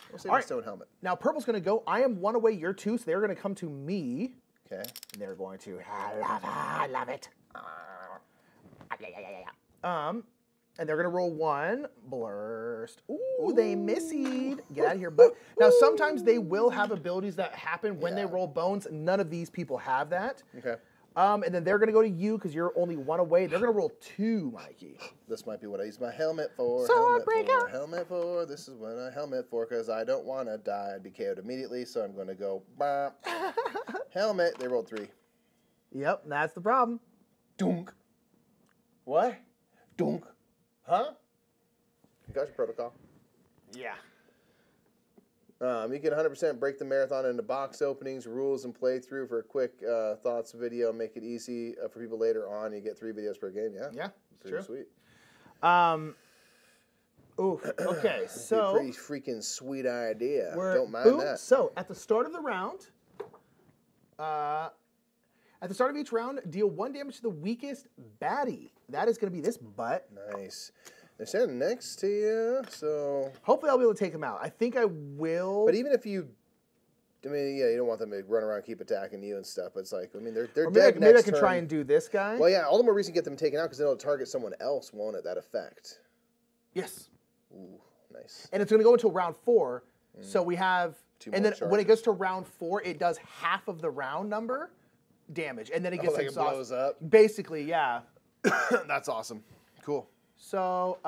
We'll save the stone helmet. Now purple's gonna go. I am 1 away. You're 2, so they're gonna come to me. Okay. They're going to I love it. And they're gonna roll 1 blurst. Ooh, they missied. Get out of here, bud. Now sometimes they will have abilities that happen when they roll bones. None of these people have that. Okay. And then they're gonna go to you because you're only 1 away. They're gonna roll 2, Mikey. This might be what I use my helmet for. Swordbreaker. Helmet for. This is what I helmet for because I don't want to die. I'd be KO'd immediately, so I'm going to go. Helmet. They rolled 3. Yep, that's the problem. Dunk. What? Dunk. Huh? Concussion protocol. Yeah. You can 100% break the marathon into box openings, rules, and playthrough for a quick thoughts video. Make it easy for people later on. You get 3 videos per game. Yeah. Yeah. Pretty sweet. Oof. Okay, so pretty freaking sweet idea. Don't mind boom. that. So at the start of the round, at the start of each round, deal 1 damage to the weakest baddie. That is going to be this butt. Nice. They're standing next to you, so hopefully I'll be able to take them out. I think I will. But even if you, I mean, yeah, you don't want them to run around and keep attacking you and stuff. But it's like, I mean, they're or dead maybe next I can turn. try and do this guy. Well, yeah, all the more reason to get them taken out because then it'll target someone else, won't it? That effect. Yes. Ooh, nice. And it's going to go until round 4. So we have, 2 and more then when it goes to round 4, it does half of the round number damage, and then it gets like it blows up. Basically, yeah. That's awesome. Cool. So,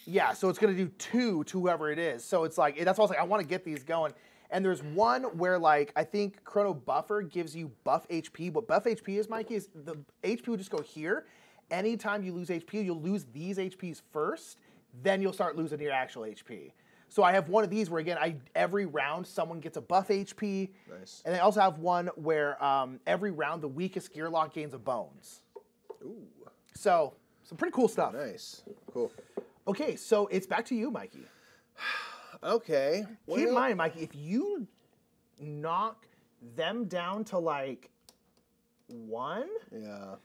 yeah, so it's going to do 2 to whoever it is. So it's like, that's why I was like, I want to get these going. And there's one where, like, I think Chrono Buffer gives you buff HP. What buff HP is, Mikey, is the HP will just go here. Anytime you lose HP, you'll lose these HPs first. Then you'll start losing your actual HP. So I have one of these where, again, every round someone gets a buff HP. Nice. And I also have one where every round the weakest gear lock gains a bones. Ooh. So, some pretty cool stuff. Nice. Cool. Okay, so it's back to you, Mikey. Okay. Keep in mind, Mikey, if you knock them down to like 1, Yeah.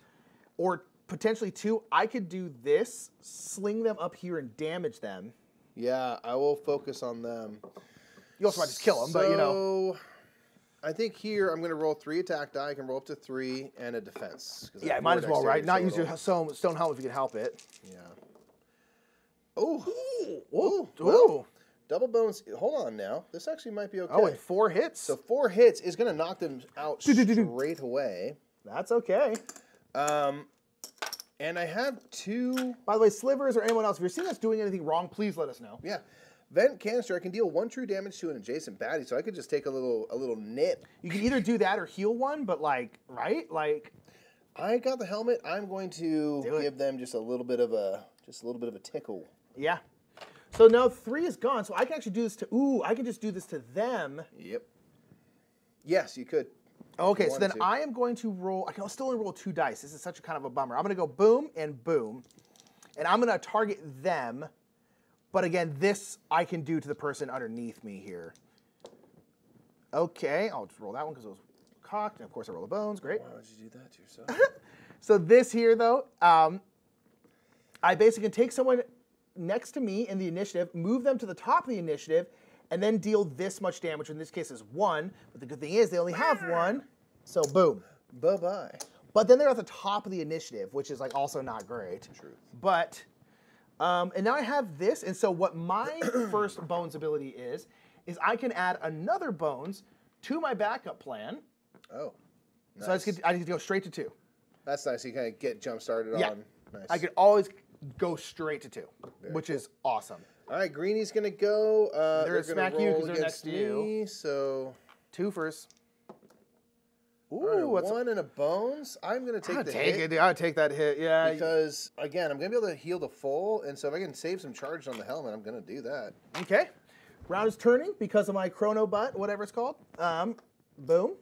or potentially 2, I could do this, sling them up here and damage them. Yeah, I will focus on them. You also might just kill them, but you know. I think here I'm going to roll 3 attack die. I can roll up to 3 and a defense. Yeah, might as well, right? Not use your stone helmet if you can help it. Yeah. Oh. Ooh. Well, double bones. Hold on now. This actually might be okay. Oh, and 4 hits? So 4 hits is going to knock them out straight away. That's okay. And I have 2. By the way, Slivers or anyone else, if you're seeing us doing anything wrong, please let us know. Yeah. Vent canister. I can deal 1 true damage to an adjacent baddie, so I could just take a little nip. You can either do that or heal one, but like, right? Like, I got the helmet. I'm going to give them just a little bit of a tickle. Yeah. So now 3 is gone, so I can actually do this to, I can just do this to them. Yep. Yes, you could. Okay, so then I am going to roll, I can still only roll 2 dice. This is such a kind of a bummer. I'm going to go boom and boom, and I'm going to target them, but again, this I can do to the person underneath me here. Okay, I'll just roll that one because it was cocked, and of course I roll the bones, great. Why would you do that to yourself? So this here, though, I basically can take someone next to me in the initiative, move them to the top of the initiative, and then deal this much damage, which in this case is 1. But the good thing is they only have 1, so boom. Bye-bye. But then they're at the top of the initiative, which is like also not great. True. But And now I have this, and so what my first bones ability is I can add another bones to my backup plan. Oh, nice. So I just get to go straight to 2. That's nice. You kind of get jump started Yeah. on. Nice. I could always go straight to 2, which is awesome. All right, Greenie's gonna go. They're gonna smack you because they're against next to you. me, so 2 first. Ooh, all right, what's 1 and a bones. I'm gonna take the hit. I'll take that hit. Yeah. Because again, I'm gonna be able to heal to full, and so if I can save some charge on the helmet, I'm gonna do that. Okay. Round is turning because of my chrono butt, whatever it's called. Boom.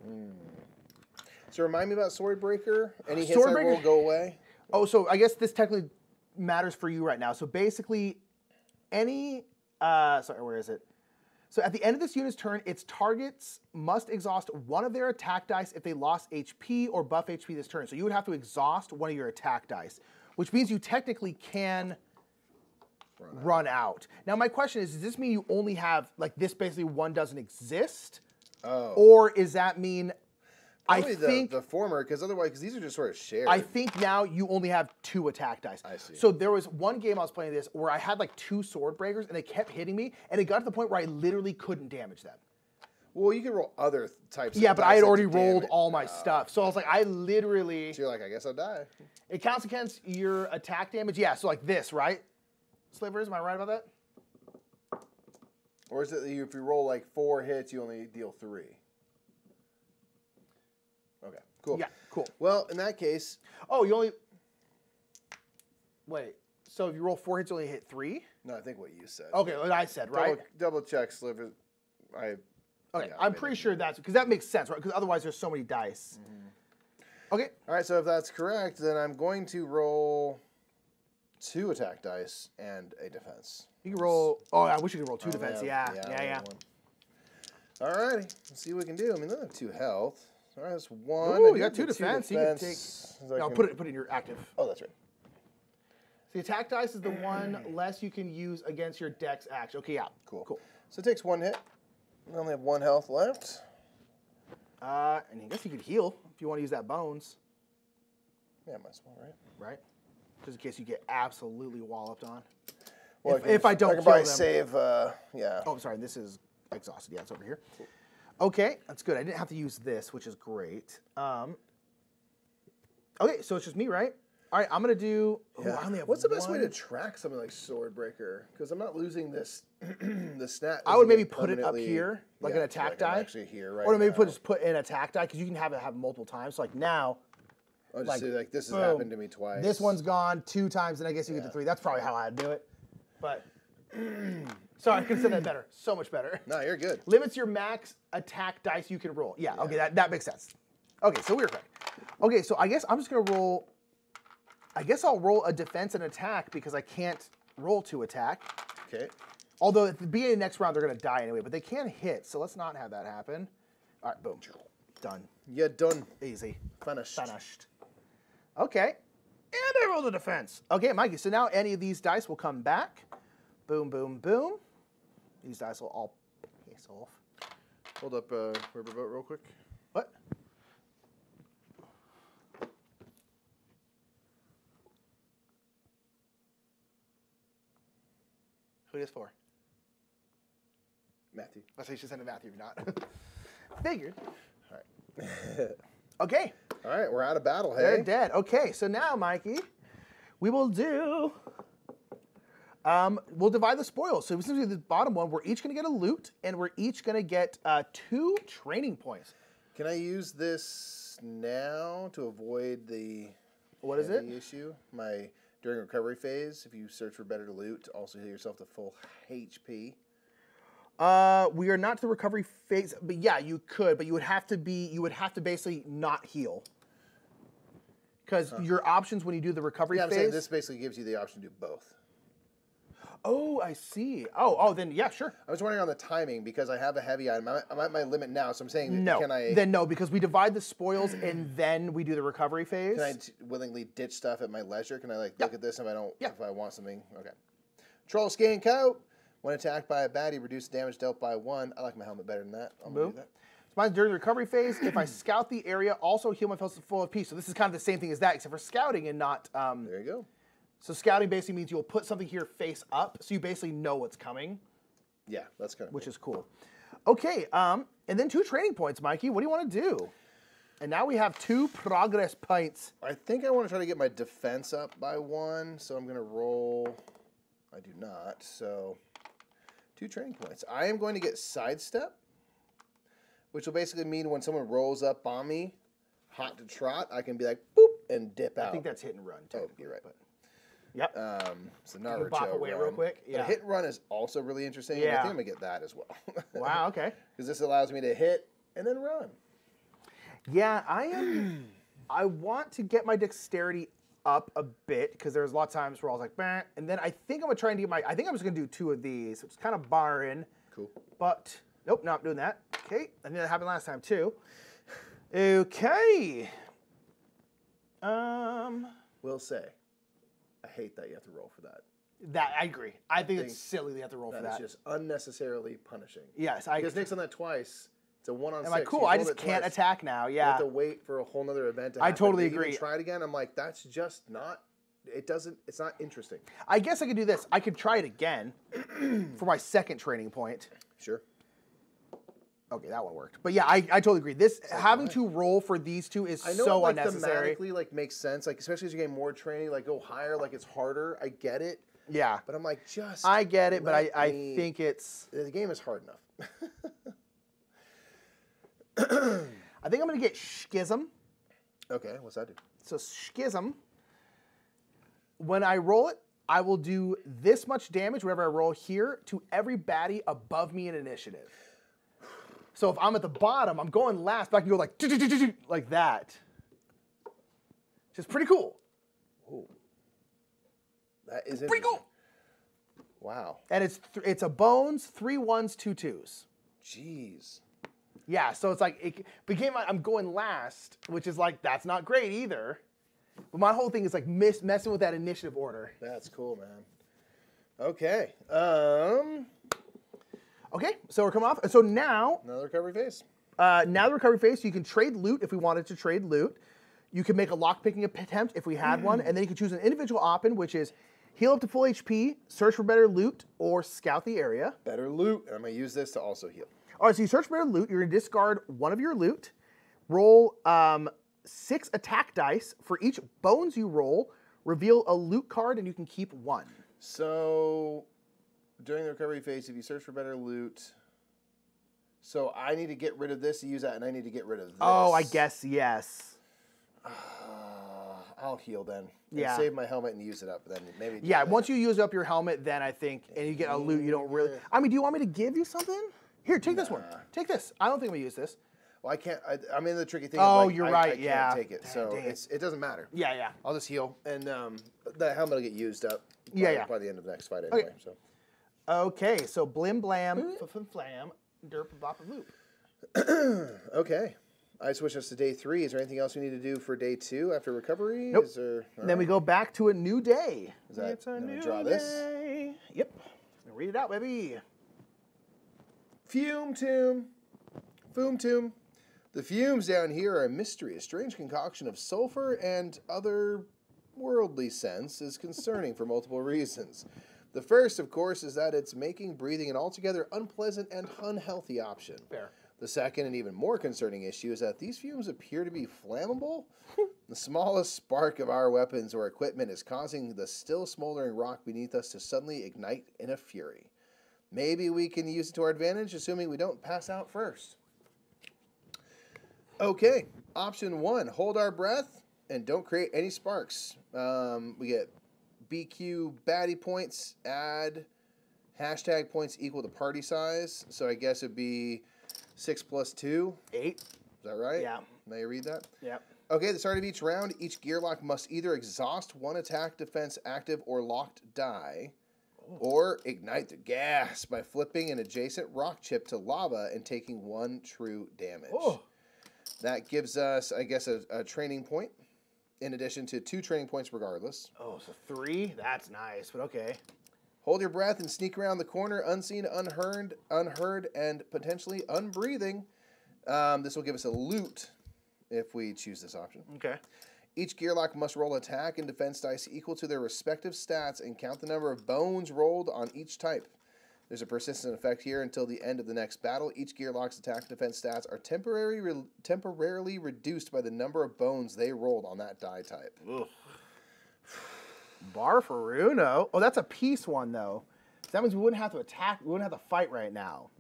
So remind me about Sword Breaker. Any hits I roll go away? Oh, so I guess this technically matters for you right now. So basically, sorry, where is it? So at the end of this unit's turn, its targets must exhaust one of their attack dice if they lost HP or buff HP this turn. So you would have to exhaust one of your attack dice, which means you technically can run out. Now my question is, does this mean you only have, like, this basically one doesn't exist? Oh. Or does that mean... Probably I think the former, because otherwise, because these are just sort of shared. I think now you only have 2 attack dice. I see. So there was one game I was playing this where I had like 2 sword breakers and they kept hitting me, and it got to the point where I literally couldn't damage them. Well, you can roll other types. Yeah, of but dice I had that already do rolled damage. all my stuff, so I was like, I literally. So you're like, I guess I'll die. It counts against your attack damage. Yeah, so like this, right? Slivers, am I right about that? Or is it that if you roll like 4 hits, you only deal 3? Okay, cool. Yeah, cool. Well, in that case, Oh, you only. Wait. So if you roll 4 hits, you only hit 3? no, I think what you said. Okay, what I said, right? Double check, Sliver. Okay, yeah, I'm pretty sure that's because that makes sense, right? Because otherwise, there's so many dice. Okay. All right, so if that's correct, then I'm going to roll 2 attack dice and a defense. You can roll. Oh, I wish you could roll 2 I defense. only Yeah. have one. All righty, let's see what we can do. I mean, they have 2 health. All right, that's 1. Ooh, I you do got 2 get defense. You can take. No, put it in your active. Oh, that's right. The attack dice is the one less you can use against your dex action. Okay, yeah. Cool. So it takes 1 hit. I only have 1 health left. And I guess you could heal if you want to use that bones. Yeah, might as well, right? Right? Just in case you get absolutely walloped on. Well, if I don't I can kill probably them. save, yeah. Oh, sorry. This is exhausted. Yeah, it's over here. Cool. Okay, that's good. I didn't have to use this, which is great. Okay, so it's just me, right? All right, I'm going to do... Yeah. I only have What's the best way to one. track something like Swordbreaker? Because I'm not losing this, the snap. I would maybe isn't put it up permanently- here, like yeah, an attack I'm die. actually here right Or maybe now. just put an attack die, because you can have it multiple times. So like now, I'll just like, say, like, this has boom. happened to me twice. This one's gone 2 times, and I guess you get to 3. That's probably how I'd do it. But, sorry, I could have said that better. So much better. No, you're good. Limits your max attack dice you can roll. Yeah, okay, that makes sense. Okay, so we're correct. Okay, so I guess I'm just going to roll... I guess I'll roll a defense and attack because I can't roll 2 attack. Okay. Although at the beginning of the next round, they're going to die anyway, but they can hit, so let's not have that happen. All right, boom. Done. Yeah, done. Easy. Finished. Okay. And I rolled a defense. Okay, Mikey, so now any of these dice will come back. Boom, boom, boom. These dice will all piss off. Hold up Riverboat real quick. What? Who is for? Matthew. I say you should send it to Matthew if not. Figured. All right. Okay. All right, we're out of battle, hey? They're dead. Okay, so now, Mikey, we will do... we'll divide the spoils. So essentially the bottom one, we're each going to get a loot, and we're each going to get 2 training points. Can I use this now to avoid the What is it? issue? During recovery phase, if you search for better loot, also heal yourself to full HP. We are not to the recovery phase, but yeah, you could, but you would have to basically not heal. Because your options when you do the recovery Yeah, I'm saying phase. this basically gives you the option to do both. Oh, I see. Oh, then yeah, sure. I was wondering on the timing because I have a heavy item. I'm at my limit now, so I'm saying, No. can I Then no, because we divide the spoils and then we do the recovery phase. willingly ditch stuff at my leisure? Can I look at this if I want something? Okay. Troll skin coat. When attacked by a baddie, reduce damage dealt by 1. I like my helmet better than that. I'm gonna do that. Mine's during the recovery phase. If I scout the area, also heal myself to full of peace. So this is kind of the same thing as that, except for scouting and not There you go. So scouting basically means you'll put something here face up, so you basically know what's coming. Yeah, that's kind of which is cool. Okay, and then 2 training points, Mikey. What do you want to do? And now we have 2 progress points. I think I want to try to get my defense up by 1, so I'm going to roll. I do not, so 2 training points. I am going to get sidestep, which will basically mean when someone rolls up on me, hot to trot, I can be like, boop, and dip out. I think that's hit and run, too. Oh, you're right. But, yep. So Naruto bop away run. real quick. Yeah. But hit and run is also really interesting. Yeah. I think I'm going to get that as well. Wow, okay. Because this allows me to hit and then run. Yeah, I want to get my dexterity up a bit because there's a lot of times where I was like, bah, and then I think I'm going to try and get I think I'm just going to do 2 of these. It's kind of barring. Cool. But, nope, not doing that. Okay, I think that happened last time too. Okay. Will say, I hate that you have to roll for that. That I agree. I think it's silly they have to roll for that. That is just unnecessarily punishing. Yes, because Nick's on that twice. It's a 1-on-6. Am I cool? I just can't attack now. You Yeah. have to wait for a whole nother event to I happen. totally To even agree. try it again. I'm like, that's just not. It's not interesting. I guess I could do this. I could try it again for my second training point. Sure. Okay, that one worked. But yeah, I totally agree. This having to roll for these 2 is I know so it, like, unnecessary. thematically, like, makes sense. Like, especially as you get more training, like, go higher, like, it's harder. I get it. Yeah. But I'm like, just. I get it, but I me- think it's. The game is hard enough. I think I'm going to get Schism. Okay, what's that do? So Schism, when I roll it, I will do this much damage whenever I roll here to every baddie above me in initiative. So if I'm at the bottom, I'm going last, but I can go like that. Which is pretty cool. Oh. That is Pretty cool. Wow. And it's a bones, 3 1s, 2 2s. Jeez. Yeah, so it's like, it became like I'm going last, which is like, that's not great either. But my whole thing is like messing with that initiative order. That's cool, man. Okay. Okay, so we're coming off. So now, Another recovery phase. now the recovery phase, you can trade loot if we wanted to trade loot. You can make a lock-picking attempt if we had one, and then you can choose an individual option, which is heal up to full HP, search for better loot, or scout the area. Better loot. And I'm going to use this to also heal. All right, so you search for better loot. You're going to discard 1 of your loot. Roll 6 attack dice. For each bones you roll, reveal a loot card, and you can keep 1. So, during the recovery phase, if you search for better loot, so I need to get rid of this to use that, and I need to get rid of this. Oh, I guess yes. I'll heal then. Yeah. And save my helmet and use it up. Then maybe. Yeah, once you use up your helmet, then I think, and you get a loot, you don't really. I mean, do you want me to give you something? Here, take this one. Take this. I don't think I'm gonna use this. Well, I can't. I'm in the tricky thing. Oh, of like, you're I right. can't Yeah. take it. So Dang it. it doesn't matter. Yeah, yeah. I'll just heal, and the helmet will get used up. By the end of the next fight anyway. Okay. So. Okay, so blim blam, flam, derp bop loop. Okay. I switch us to day 3. Is there anything else we need to do for day 2 after recovery? Nope. Is there, Then we go back to a new day. Is that, It's a then we new draw this? day. Yep. Read it out, baby. Fume tomb. Fume tomb. The fumes down here are a mystery. A strange concoction of sulfur and other worldly scents is concerning for multiple reasons. The first, of course, is that it's making breathing an altogether unpleasant and unhealthy option. Fair. The second and even more concerning issue is that these fumes appear to be flammable. The smallest spark of our weapons or equipment is causing the still smoldering rock beneath us to suddenly ignite in a fury. Maybe we can use it to our advantage, assuming we don't pass out first. Okay, option 1, hold our breath and don't create any sparks. We get BQ baddie points, add hashtag points equal to party size. So I guess it'd be 6 plus 2. 8. Is that right? Yeah. May I read that? Yep. Okay, at the start of each round, each gear lock must either exhaust 1 attack, defense, active, or locked die, or ignite the gas by flipping an adjacent rock chip to lava and taking 1 true damage. Oh. That gives us, I guess, a training point, in addition to 2 training points regardless. Oh, so 3? That's nice, but okay. Hold your breath and sneak around the corner, unseen, unheard, and potentially unbreathing. This will give us a loot if we choose this option. Okay. Each gearlock must roll attack and defense dice equal to their respective stats and count the number of bones rolled on each type. There's a persistent effect here until the end of the next battle. Each gearlock's attack and defense stats are temporarily reduced by the number of bones they rolled on that die type. Ugh. Barfaruno. Oh, that's a peace one, though. So that means we wouldn't have to attack. We wouldn't have to fight right now.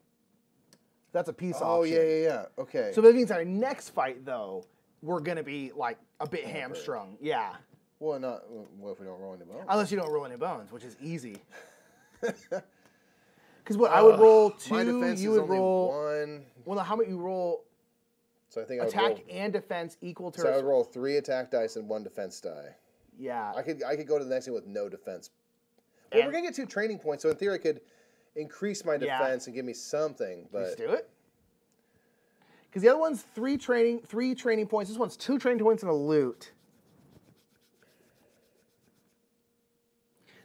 That's a peace option. Oh, yeah. Okay. So that means our next fight, though, we're going to be, like, a bit hamstrung. Yeah. Well, what if we don't roll any bones? Unless you don't roll any bones, which is easy. Because what I would roll 2, my defense you is would only roll 1. Well, no, how about you roll So I think attack and defense equal to. So I would roll 3 attack dice and 1 defense die. Yeah. I could go to the next one with no defense. Well, we're gonna get 2 training points, so in theory I could increase my defense and give me something. But let's do it. Because the other one's 3 training points. This one's 2 training points and a loot.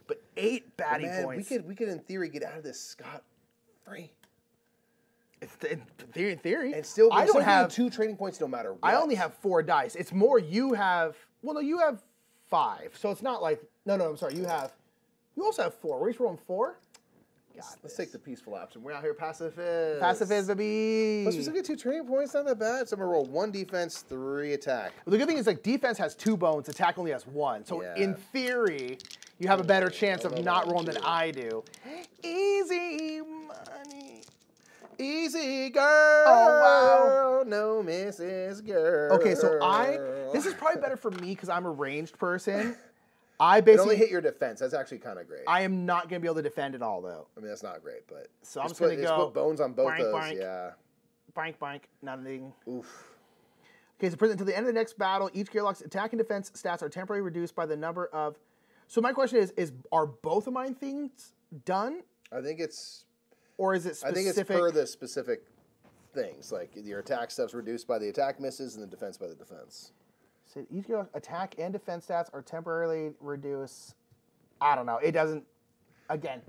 But 8 baddie points. We could in theory get out of this scot-free. In theory. And still, I don't have 2 training points no matter what. I only have 4 dice. It's more you have. Well, no, you have 5. So it's not like. No, I'm sorry. You also have 4. We're each rolling 4. Let's take the peaceful option. We're out here pacifist. Pacifist, baby. Plus, we still get 2 training points. Not that bad. So I'm gonna roll 1 defense, 3 attack. Well, the good thing is like defense has 2 bones, attack only has 1. So in theory, you have a better chance of not rolling than I do. Easy money. Easy girl. Oh, wow. No Mrs. Girl. Okay, so this is probably better for me because I'm a ranged person. I It basically only hit your defense. That's actually kind of great. I am not going to be able to defend at all, though. I mean, that's not great, but so I'm just going to go put bones on both bank, those. bank. Yeah. Bank, nothing. Oof. Okay, so until the end of the next battle, each gearlock's attack and defense stats are temporarily reduced by the number of. So my question is are both of mine things done? I think it's. Or is it specific? I think it's per the specific things. Like your attack stuff's reduced by the attack misses and the defense by the defense. So each gearlock attack and defense stats are temporarily reduced. I don't know. It doesn't. Again,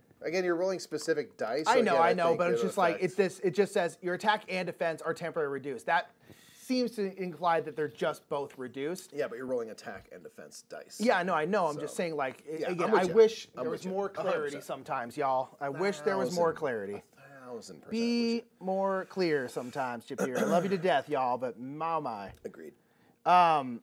you're rolling specific dice. I know, but it's just like it just says your attack and defense are temporarily reduced. That seems to imply that they're just both reduced. Yeah, but you're rolling attack and defense dice. Yeah, I know. I'm just saying, like, again, I wish there was more clarity sometimes, y'all. I wish there was more clarity. 1,000%. Be more clear sometimes, Chapir. I love you to death, y'all, but my. Agreed. Oh,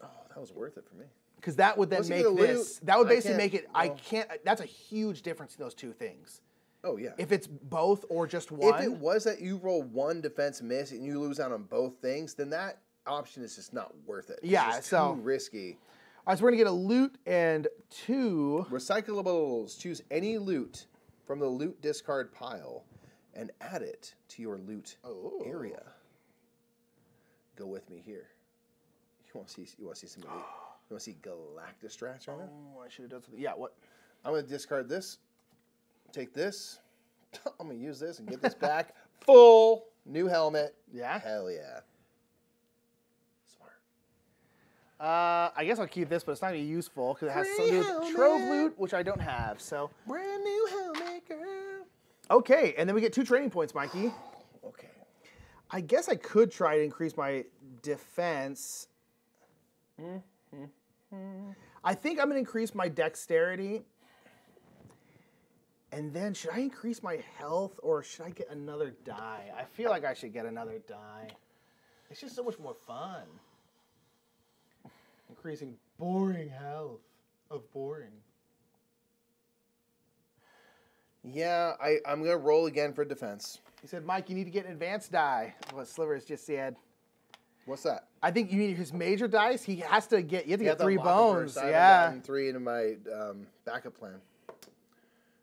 that was worth it for me. Because that would then make this. That would basically make it. I can't. That's a huge difference in those 2 things. Oh yeah. If it's both or just one. If it was that you roll 1 defense miss and you lose out on both things, then that option is just not worth it. Yeah, it's too risky. All right, so we're gonna get a loot and 2 recyclables. Choose any loot from the loot discard pile and add it to your loot area. Go with me here. You want to see some elite? You want to see Galactus strats right now? Oh, I should have done something. Yeah, what? I'm going to discard this. Take this. I'm going to use this and get this back. Full new helmet. Yeah? Hell yeah. Smart. I guess I'll keep this, but it's not going to be useful because it has something to do with Trove loot, which I don't have. So brand new helmet, girl. Okay, and then we get 2 training points, Mikey. Okay. I guess I could try to increase my defense. I think I'm going to increase my dexterity. And then should I increase my health or should I get another die? I feel like I should get another die. It's just so much more fun. Increasing boring health of boring. Yeah, I'm going to roll again for defense. He said, Mike, you need to get an advanced die. What Slivers just said. What's that? I think you need his major dice. He has to get. You have to get 3 to bones. I haven't gotten 3 into my backup plan.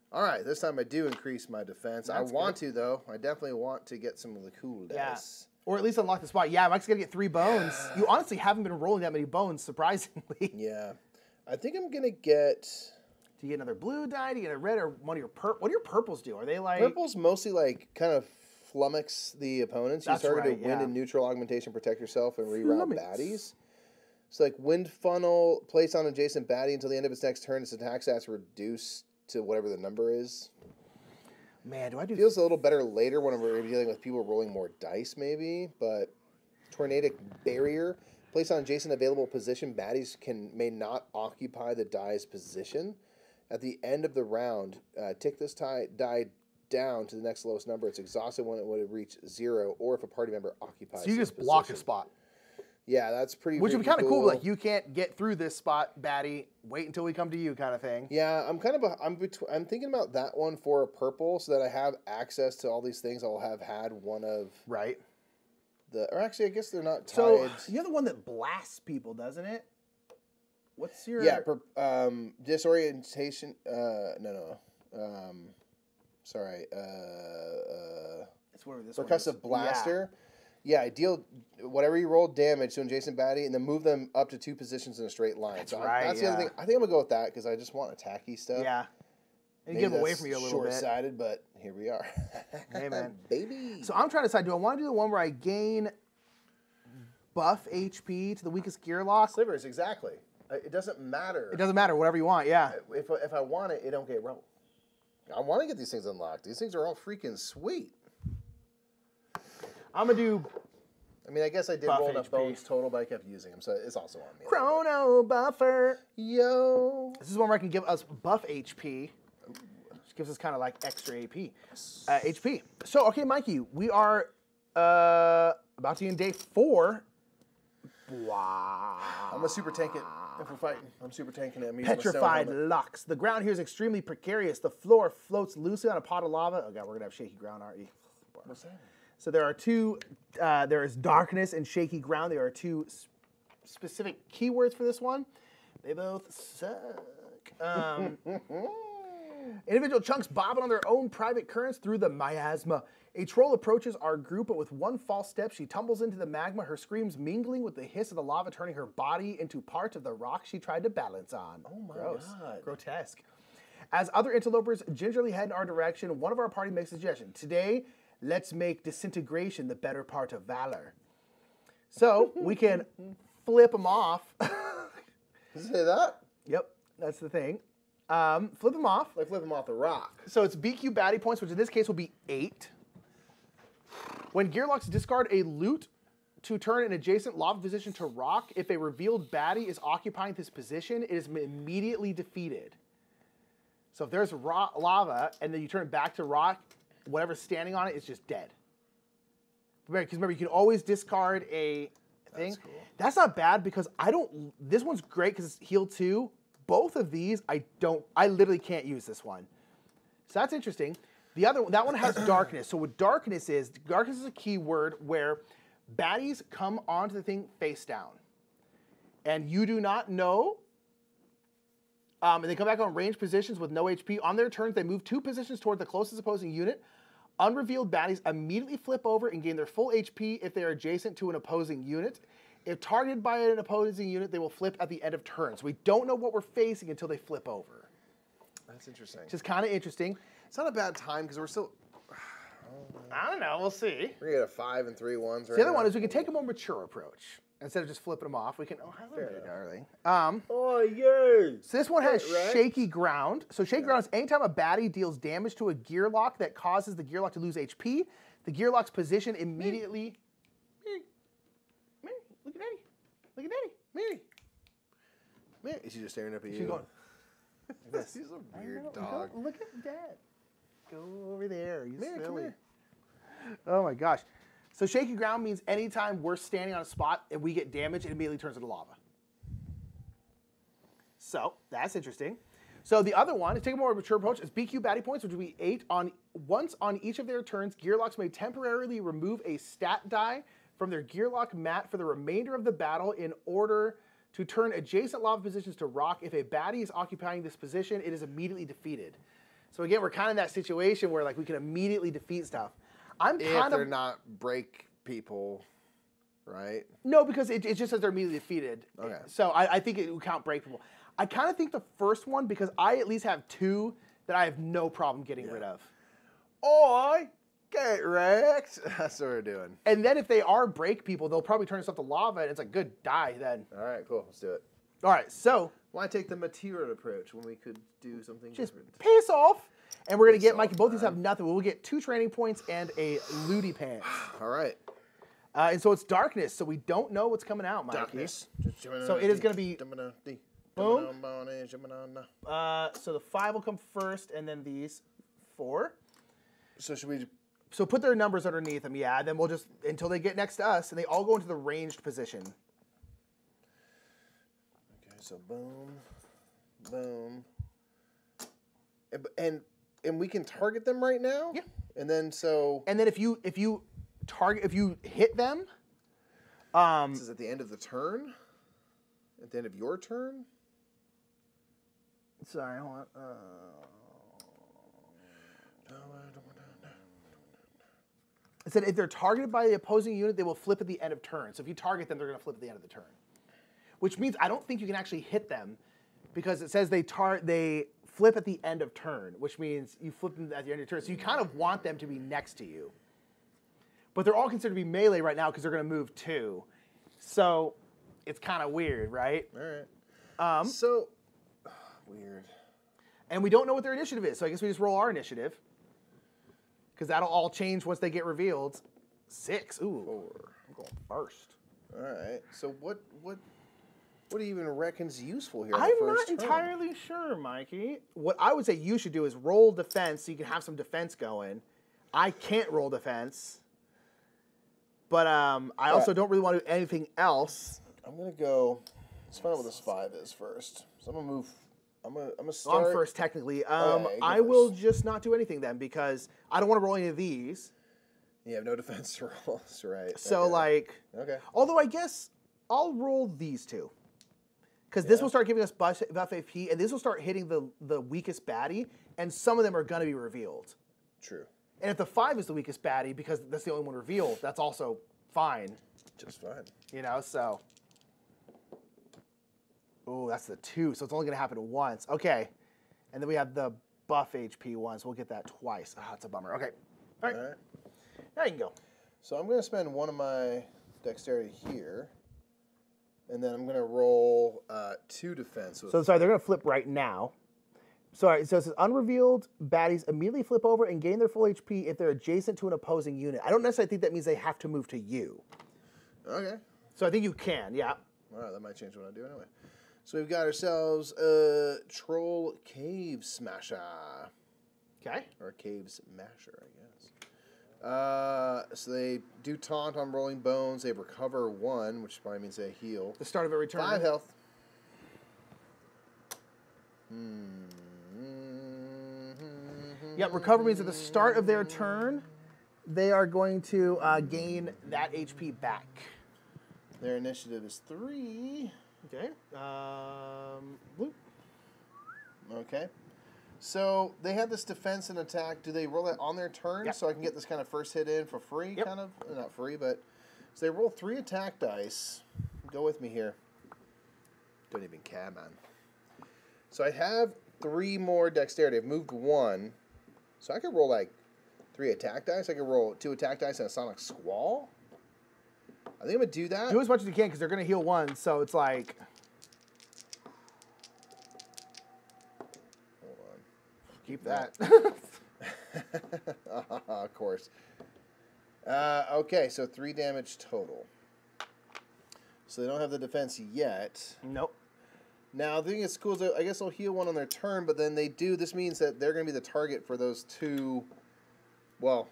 All right, this time I do increase my defense. I want to though. I definitely want to get some of the cool dice. Or at least unlock the spot. Yeah, Mike's gonna get 3 bones. You honestly haven't been rolling that many bones, surprisingly. Yeah, I think I'm gonna get. Do you get another blue die? Do you get a red or one of your purple? What do your purples do? Are they like purples? Mostly like kind of flummox the opponents. You target right, wind and neutral augmentation, protect yourself, and reroute baddies. So like wind funnel, place on adjacent baddie until the end of its next turn. Its attack stats reduced to whatever the number is. Man, do I do? Feels a little better later when we're dealing with people rolling more dice, maybe. But tornadic barrier, Placed on adjacent available position, baddies may not occupy the die's position. At the end of the round, tick this die down to the next lowest number. It's exhausted when it would reach 0, or if a party member occupies. So you just block a spot. Yeah, that's pretty. Which would be kind of cool. Like, you can't get through this spot, baddie. Wait until we come to you, kind of thing. Yeah, I'm thinking about that one for a purple, so that I have access to all these things. I'll have had one of right. Or actually, I guess they're not tied. So you're the one that blasts people, doesn't it? What's your disorientation? Sorry. It's whatever this percussive blaster. Yeah, I deal whatever you roll damage to an adjacent baddie, and then move them up to 2 positions in a straight line. That's right. That's the other thing. I think I'm gonna go with that because I just want attacky stuff. Yeah. And get them away from you a little bit. Short-sighted, but here we are. Hey, man. Baby. So I'm trying to decide, do I want to do the one where I gain buff HP to the weakest gear lock? Slivers, exactly. It doesn't matter. It doesn't matter, whatever you want, yeah. If I want it, it don't get rolled. I want to get these things unlocked. These things are all freaking sweet. I'm going to do... I mean, I guess I did roll enough bones total, but I kept using them, so it's also on me. Chrono Buffer. Yo. This is one where I can give us buff HP. Which gives us kind of like extra AP. HP. So, okay, Mikey, we are about to be in day 4. Wow. I'm going to super tank it if we're fighting. I'm super tanking it. Petrified locks. The ground here is extremely precarious. The floor floats loosely on a pot of lava. Oh, God, we're going to have shaky ground, aren't we? What's that? So there are 2, there is darkness and shaky ground. There are 2 specific keywords for this one. They both suck. Individual chunks bobbing on their own private currents through the miasma. A troll approaches our group, but with one false step, she tumbles into the magma, her screams mingling with the hiss of the lava, turning her body into part of the rock she tried to balance on. Oh my God. Grotesque. As other interlopers gingerly head in our direction, one of our party makes a suggestion. Today, let's make disintegration the better part of valor. So we can flip them off. Does it say that? Yep, that's the thing. Flip them off. Like flip them off the rock. So it's BQ baddie points, which in this case will be 8. When gearlocks discard a loot to turn an adjacent lava position to rock, if a revealed baddie is occupying this position, it is immediately defeated. So if there's lava and then you turn it back to rock, whatever's standing on it is just dead. Because remember, you can always discard a thing. That's cool. That's not bad because this one's great because it's heal 2. Both of these, I literally can't use this one. So that's interesting. That one has darkness. So what darkness is a keyword where baddies come onto the thing face down. And you do not know. And they come back on range positions with no HP. On their turns, they move 2 positions toward the closest opposing unit. Unrevealed baddies immediately flip over and gain their full HP if they are adjacent to an opposing unit. If targeted by an opposing unit, they will flip at the end of turn. So we don't know what we're facing until they flip over. That's interesting. Which is kind of interesting. It's not a bad time because we're still... I don't know. We'll see. We're going to get a 5 and 3 ones right The other now. one is we can take a more mature approach. Instead of just flipping them off, we can... Oh, hello there, darling. Oh, yay! So this one has shaky ground. So shaky ground is anytime a baddie deals damage to a gear lock that causes the gear lock to lose HP, the gear lock's position immediately... Mary, look at Daddy. Look at Daddy. Mary. Is she just staring up at you? She's going... This. He's a weird dog. Look at Dad. Go over there. You Mary, come here. Oh my gosh. So shaky ground means anytime we're standing on a spot and we get damage, it immediately turns into lava. So that's interesting. So the other one, to take a more mature approach, is BQ baddie points, which would be 8. Once on each of their turns, gearlocks may temporarily remove a stat die from their gearlock mat for the remainder of the battle in order to turn adjacent lava positions to rock. If a baddie is occupying this position, it is immediately defeated. So again, we're kind of in that situation where like we can immediately defeat stuff. If they're not break people, right? No, because it just says they're immediately defeated. Okay. So I think it would count break people. I kind of think the first one, because I at least have 2 that I have no problem getting rid of. Oi! Get wrecked. That's what we're doing. And then if they are break people, they'll probably turn stuff to lava, and it's a good die then. All right, cool. Let's do it. All right, so Why take the material approach when we could do something just different? piss off. And we're going to get, off, Mikey, both these man. have nothing. We'll get 2 training points and a Looty Pants. All right. And so it's darkness, so we don't know what's coming out, Mikey. Darkness. So it is going to be boom. So the 5 will come first, and then these 4. So should we? So put their numbers underneath them, yeah. Then we'll just until they get next to us, and they all go into the ranged position. Okay, so boom, boom, and we can target them right now. Yeah. And then if you hit them, this is at the end of the turn. At the end of your turn. Sorry, hold on. It said if they're targeted by the opposing unit, they will flip at the end of turn. So if you target them, they're going to flip at the end of the turn. Which means I don't think you can actually hit them because it says they flip at the end of turn, which means you flip them at the end of your turn. So you kind of want them to be next to you. But they're all considered to be melee right now because they're going to move 2. So it's kind of weird, right? All right. Weird. And we don't know what their initiative is, so I guess we just roll our initiative. Because that'll all change once they get revealed. 6. Ooh. 4. I'm going first. All right. So what do you even reckon's useful here? I'm not entirely sure, Mikey. What I would say you should do is roll defense so you can have some defense going. I can't roll defense. But I also don't really want to do anything else. I'm going to go. Let's find out what this 5 is first. So I'm going to move. I'm gonna start. I'm first, technically. Okay, I will just not do anything then because I don't want to roll any of these. You have no defense rolls, right? So, Okay. Although I guess I'll roll these 2. Because this will start giving us buff AP, and this will start hitting the weakest baddie, and some of them are going to be revealed. True. And if the 5 is the weakest baddie, because that's the only one revealed, that's also fine. Just fine. So. Ooh, that's the 2, so it's only going to happen once. Okay. And then we have the buff HP one, so we'll get that twice. Ah, that's a bummer. Okay. All right. Now you can go. So I'm going to spend one of my dexterity here, and then I'm going to roll 2 defense. So sorry, they're going to flip right now. Sorry, so it says unrevealed baddies immediately flip over and gain their full HP if they're adjacent to an opposing unit. I don't necessarily think that means they have to move to you. Okay. So I think you can, yeah. All right, that might change what I do anyway. So we've got ourselves Troll Cave Smasher. Okay. Or Cave Smasher, I guess. So they do taunt on rolling bones. They recover 1, which probably means they heal. The start of every turn. 5 health. Yep, recover means at the start of their turn, they are going to gain that HP back. Their initiative is 3. Okay. Blue. Okay. So they have this defense and attack. Do they roll that on their turn so I can get this kind of first hit in for free? Yep. Kind of? Not free, but... So they roll 3 attack dice. Go with me here. Don't even care, man. So I have 3 more dexterity. I've moved 1. So I could roll 3 attack dice. I could roll 2 attack dice and a Sonic Squall. I think I'm going to do that. Do as much as you can because they're going to heal 1, so it's like... Hold on. Keep that. Of course. Okay, so 3 damage total. So they don't have the defense yet. Nope. Now, the thing that's cool is that I guess they'll heal 1 on their turn, but then they do. This means that they're going to be the target for those 2. Well,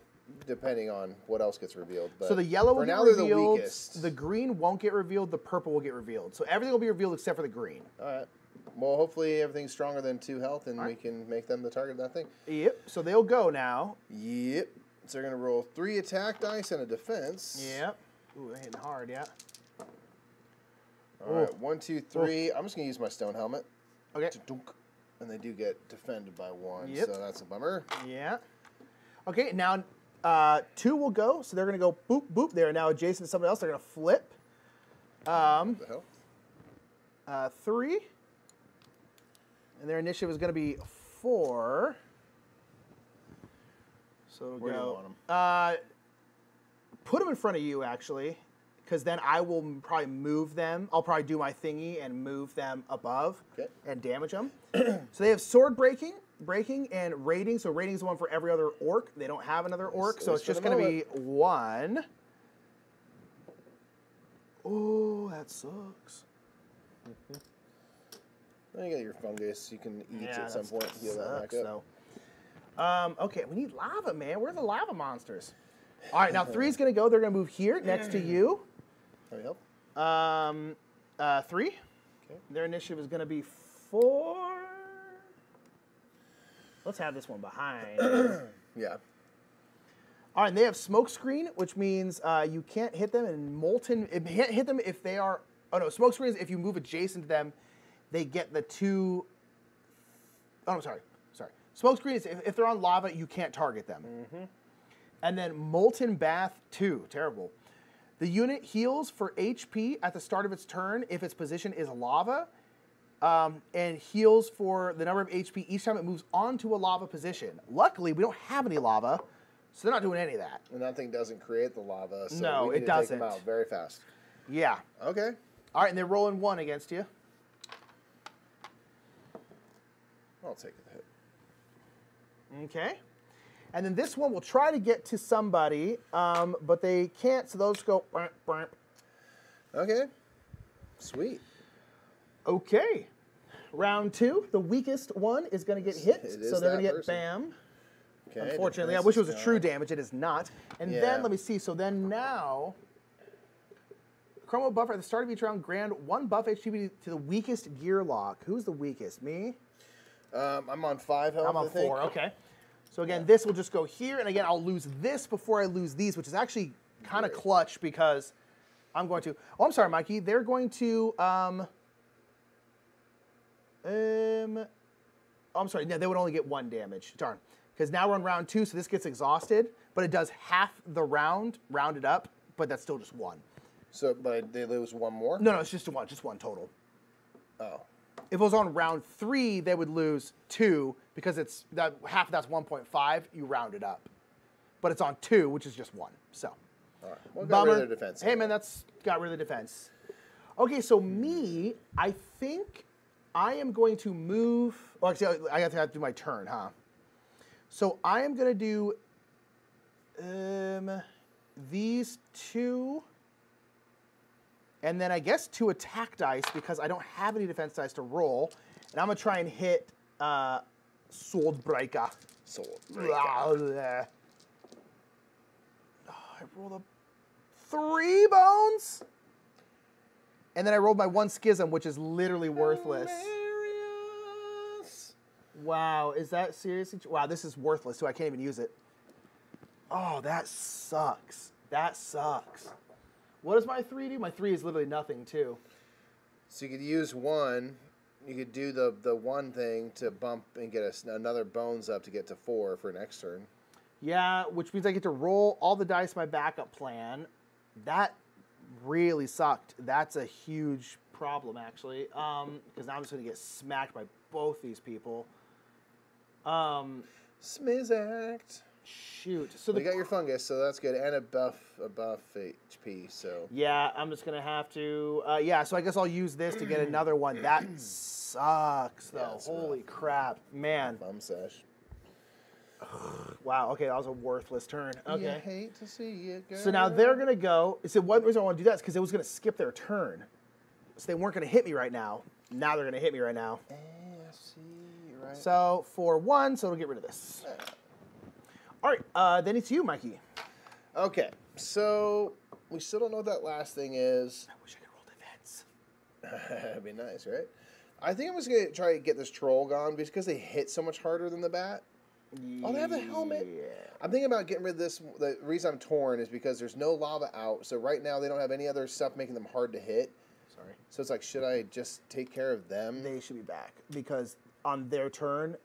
depending on what else gets revealed. But so the yellow will for get now, revealed. They're the weakest. The green won't get revealed. The purple will get revealed. So everything will be revealed except for the green. All right. Well, hopefully everything's stronger than 2 health, and we can make them the target of that thing. Yep. So they'll go now. Yep. So they're going to roll 3 attack dice and a defense. Yep. Ooh, they're hitting hard, yeah. All right. 1, 2, 3. I'm just going to use my stone helmet. Okay. And they do get defended by 1, Yep. so that's a bummer. Yeah. Okay, now 2 will go, so they're going to go boop, boop. They're now adjacent to someone else. They're going to flip. What the hell? 3. And their initiative is going to be 4. So Where do you go. want 'em? Put them in front of you, actually, because then I will probably move them. I'll probably do my thingy and move them above and damage them. So they have sword breaking, and raiding. So raiding is the one for every other orc. They don't have another orc, so it's just going to be 1. Oh, that sucks. Then you got your fungus. You can eat Yeah, at some point to heal that back sucks, up. though. Okay, we need lava, man. Where are the lava monsters? All right, now 3's going to go. They're going to move here next to you. Can we help? 3. Okay. Their initiative is going to be 4. Let's have this one behind. Yeah. All right, and they have smoke screen, which means you can't hit them, and molten. It can't hit them if they are. Oh no, smoke screen is if you move adjacent to them, they get the 2. Oh, I'm sorry. Smoke screen is if they're on lava, you can't target them. Mm-hmm. And then molten bath 2, terrible. The unit heals for HP at the start of its turn if its position is lava, and heals for the number of HP each time it moves onto a lava position. Luckily, we don't have any lava, so they're not doing any of that. And that thing doesn't create the lava, so No, we need it to take them doesn't. out very fast. Yeah. Okay. All right, and they're rolling 1 against you. I'll take the hit. Okay. And then this one will try to get to somebody, but they can't, so those go. Burp, burp. Okay. Sweet. Okay. Round 2, the weakest one is going to get hit, It is so they're going to that get person. bam. Okay. Unfortunately, I defense wish it was is a true not- damage. It is not. And Yeah. then, let me see. So then now, Chromo buffer at the start of each round, grant 1 buff HP to the weakest gear lock. Who's the weakest? Me? I'm on 5 health, I'm on I think. 4. Okay. So again, this will just go here, and again, I'll lose this before I lose these, which is actually kind of Great. clutch because I'm going to. Oh, I'm sorry, Mikey. They're going to. Oh, I'm sorry. No, they would only get 1 damage. Darn. Because now we're on round 2, so this gets exhausted, but it does half the round, rounded up, but that's still just 1. So, but they lose 1 more? No, it's just one total. Oh. If it was on round 3, they would lose 2 because it's that half of that's 1.5. You round it up, but it's on 2, which is just 1. So, All right. Well, got bummer. rid of their defense. Hey man, that's got rid of the defense. Okay, so me, I think I am going to move. Well, actually, I have to do my turn, huh? So I am going to do these 2. And then I guess 2 attack dice because I don't have any defense dice to roll. And I'm going to try and hit Swordbreaker. Sword. I rolled a 3 bones. And then I rolled my 1 schism, which is literally worthless. Hilarious. Wow, is that seriously? Wow, this is worthless too. I can't even use it. Oh, that sucks. That sucks. What does my 3 do? My 3 is literally nothing too. So you could use 1. You could do the 1 thing to bump and get another bones up to get to 4 for next turn. Yeah, which means I get to roll all the dice my backup plan. That really sucked. That's a huge problem, actually. Because now I'm just going to get smacked by both these people. Smizact. Shoot. So You got your fungus, so that's good, and a buff HP. So yeah, I'm just gonna have to. Yeah, so I guess I'll use this to get another one. That sucks, though. Yeah, it's Holy rough. crap, man! bum sesh. Wow. Okay, that was a worthless turn. Okay. You hate to see it, girl. So now they're gonna go. So one reason I want to do that is because it was gonna skip their turn, so they weren't gonna hit me right now. Now they're gonna hit me right now. Yeah, see, right. So for 1, so it'll get rid of this. All right. Then it's you, Mikey. Okay, so we still don't know what that last thing is. I wish I could roll defense. That'd be nice, right? I think I'm just gonna try to get this troll gone because they hit so much harder than the bat. Oh, they have a helmet. Yeah. I'm thinking about getting rid of this. The reason I'm torn is because there's no lava out. So right now they don't have any other stuff making them hard to hit. Sorry. So it's like, should I just take care of them? They should be back because on their turn,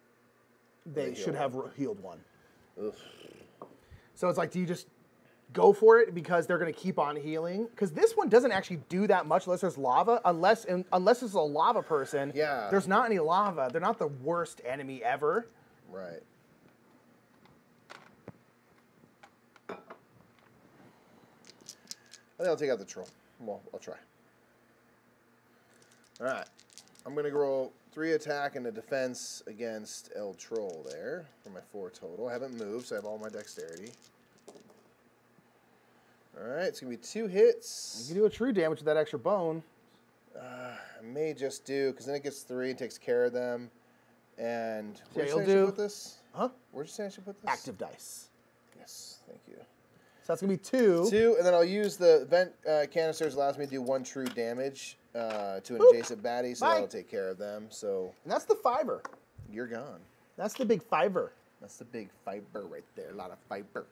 they They should heal have healed 1. Ugh. So it's like, do you just go for it because they're going to keep on healing? Because this one doesn't actually do that much unless there's lava. Unless it's a lava person. Yeah. There's not any lava. They're not the worst enemy ever. Right. I think I'll take out the troll. Well, I'll try. All right. I'm going to roll 3 attack and a defense against El Troll there for my 4 total. I haven't moved, so I have all my dexterity. All right, it's going to be 2 hits. You can do a true damage with that extra bone. I may just do, because then it gets 3 and takes care of them. And Yeah, where'd you you'll say I should do- put this? Huh? Where'd you say I should put this? Active dice. Yes, thank you. So that's going to be 2. 2, and then I'll use the vent canisters allows me to do 1 true damage to an Boop. adjacent baddie, so Bye. that'll take care of them. So And that's the 5er. you're gone. That's the big 5er. That's the big fiber right there. A lot of fiber.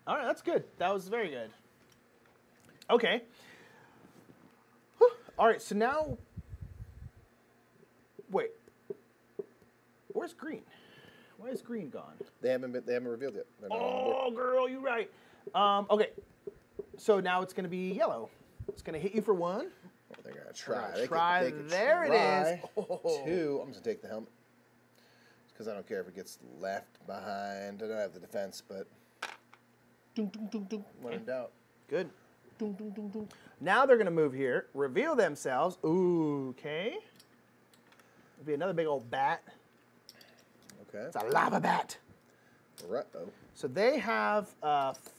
All right, that's good. That was very good. Okay. Whew. All right, so now... Wait. Where's green? Why is green gone? They haven't revealed yet. They're not on board. Oh, girl, you're right. Okay. So now it's going to be yellow. It's going to hit you for 1. They're gonna try. gonna They could- try. they could There it is. try. Oh. 2. I'm just gonna take the helmet because I don't care if it gets left behind. I don't have the defense, but dun, dun, dun, dun. When in doubt. Good. Dun, dun, dun, dun. Now they're going to move here, reveal themselves. Ooh, okay. It'll be another big old bat. Okay. It's a lava bat. Uh-oh. So they have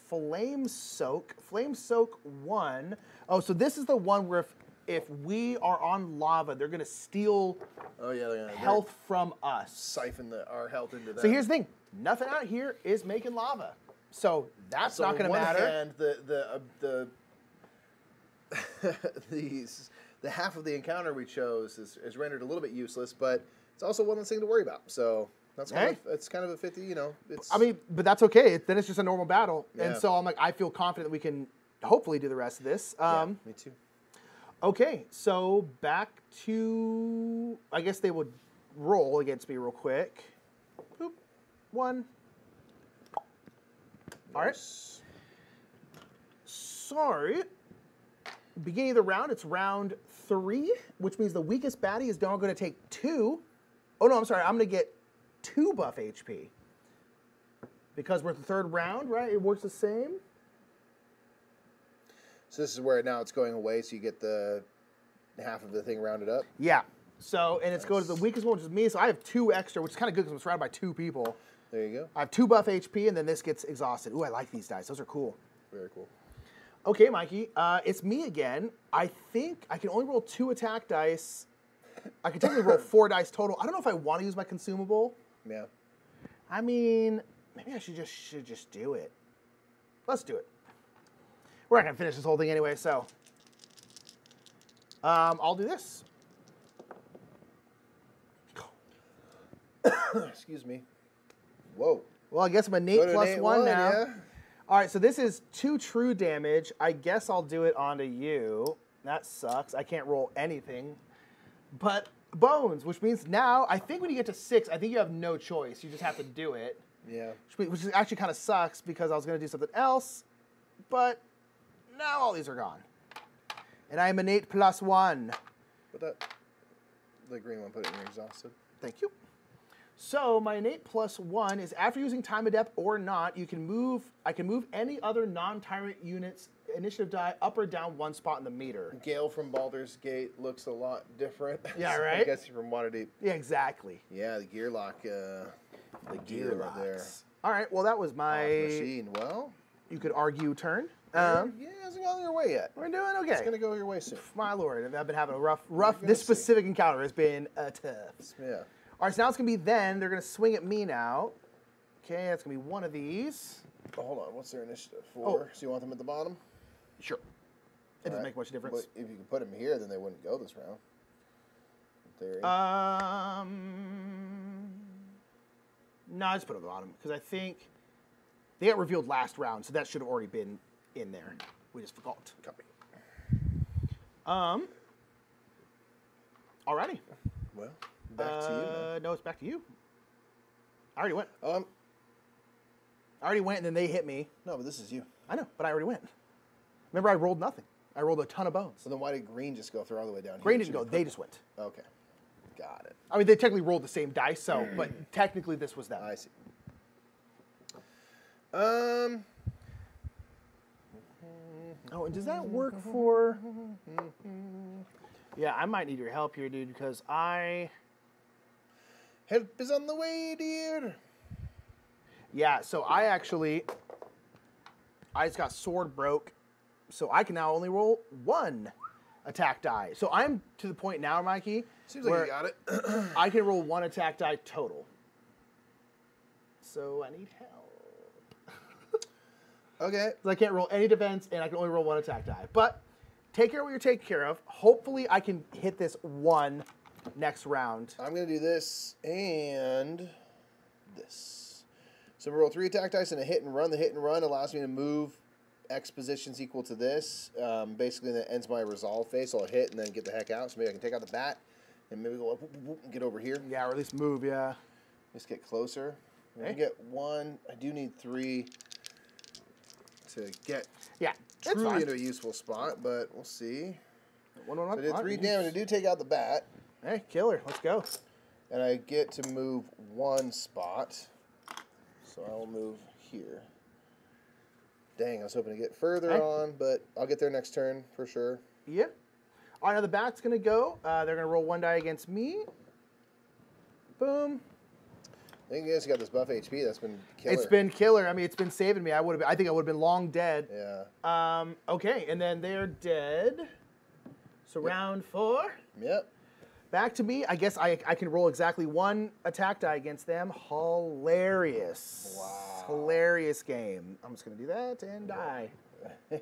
Flame Soak. Flame Soak 1. Oh, so this is the one where if we are on lava, they're going to steal Oh yeah, they're gonna health from us. siphon our health into them. So here's the thing. Nothing out here is making lava. So that's So not going to on one matter. hand, the the half of the encounter we chose is rendered a little bit useless, but it's also one less thing to worry about. So that's kind Hey. of, it's kind of a 50. You know, it's. I mean, but that's okay. Then it's just a normal battle. And Yeah. so I'm like, I feel confident that we can hopefully do the rest of this. yeah, me too. Okay, so back to, I guess they would roll against me real quick. Boop. 1. All right. Nice. Sorry. Beginning of the round, it's round 3, which means the weakest baddie is now going to take 2. Oh, no, I'm sorry. I'm going to get 2 buff HP. Because we're at the 3rd round, right? It works the same. So this is where now it's going away, so you get the half of the thing rounded up. Yeah. So, and it's going to the weakest one, which is me. So I have 2 extra, which is kind of good because I'm surrounded by 2 people. There you go. I have 2 buff HP, and then this gets exhausted. Ooh, I like these dice. Those are cool. Very cool. Okay, Mikey. It's me again. I think I can only roll 2 attack dice. I can technically roll 4 dice total. I don't know if I want to use my consumable. Yeah. I mean, maybe I should just do it. Let's do it. We're not gonna finish this whole thing anyway, so I'll do this. Excuse me. Whoa. Well, I guess I'm an 8 Go to an plus 8-1, 1 now. yeah. All right, so this is 2 true damage. I guess I'll do it onto you. That sucks. I can't roll anything. But bones, which means now, I think when you get to 6, I think you have no choice. You just have to do it. Yeah. Which actually kind of sucks because I was going to do something else. But now all these are gone. And I'm an 8 plus 1. Put that. The green one. Put it in your exhausted. Thank you. So my innate plus 1 is after using time adept or not, you can move. I can move any other non-tyrant unit's initiative die up or down 1 spot in the meter. Gale from Baldur's Gate looks a lot different. Yeah, So I right? guess you're from Waterdeep. Yeah, exactly. Yeah, the gear lock. The gear right there. All right. Well, that was Off my. machine. Well, You could argue turn. yeah, it hasn't gone your way yet. We're doing okay. It's gonna go your way soon. My lord, I've been having a rough. gonna This see. specific encounter has been tough. Yeah. All right, so now it's gonna be then. They're gonna swing at me now. Okay, that's gonna be one of these. Oh, hold on. What's their initiative? 4. So you want them at the bottom? Sure. It doesn't make much difference. But if you could put them here, then they wouldn't go this round. In theory. No, I just put it at the bottom because I think they got revealed last round, so that should have already been in there. We just forgot. Copy. Alrighty. Well, back to you, man. No, it's back to you. I already went. Um, I already went, and then they hit me. no, but this is you. I know, but I already went. Remember, I rolled nothing. I rolled a ton of bones. So then why did green just go through all the way down here? Green didn't go. They just went. Okay. Got it. I mean, they technically rolled the same dice, so, but technically this was them. I see. Oh, and does that work for... Yeah, I might need your help here, dude, because Help is on the way, dear. Yeah, so I just got sword broke, So I can now only roll 1 attack die. So I'm to the point now, Mikey. Seems like you got it. I can roll 1 attack die total. So I need help. Okay. So I can't roll any defense, and I can only roll 1 attack die. But take care of what you're taking care of. Hopefully I can hit this 1 next round. I'm going to do this and this. So we roll 3 attack dice and a hit and run. The hit and run allows me to move X positions equal to this. Basically, that ends my resolve phase. So I'll hit and then get the heck out. So maybe I can take out the bat and maybe go up and get over here. Yeah, or at least move, yeah. Just get closer. Okay. I get 1. I do need 3 to get It's fine. into a useful spot, but we'll see. One, So I did 3 damage. I do take out the bat. Hey, killer. Let's go. And I get to move 1 spot. So I will move here. Dang, I was hoping to get further on, but I'll get there next turn for sure. Yeah. All right, now the bat's going to go. They're going to roll 1 die against me. Boom. I think you guys got this buff HP. That's been killer. It's been killer. I mean, it's been saving me. I think I would have been long dead. Yeah. Okay, and then they're dead. So round 4. Yep. Back to me. I guess I can roll exactly 1 attack die against them. Hilarious. Wow. Hilarious game. I'm just going to do that and die.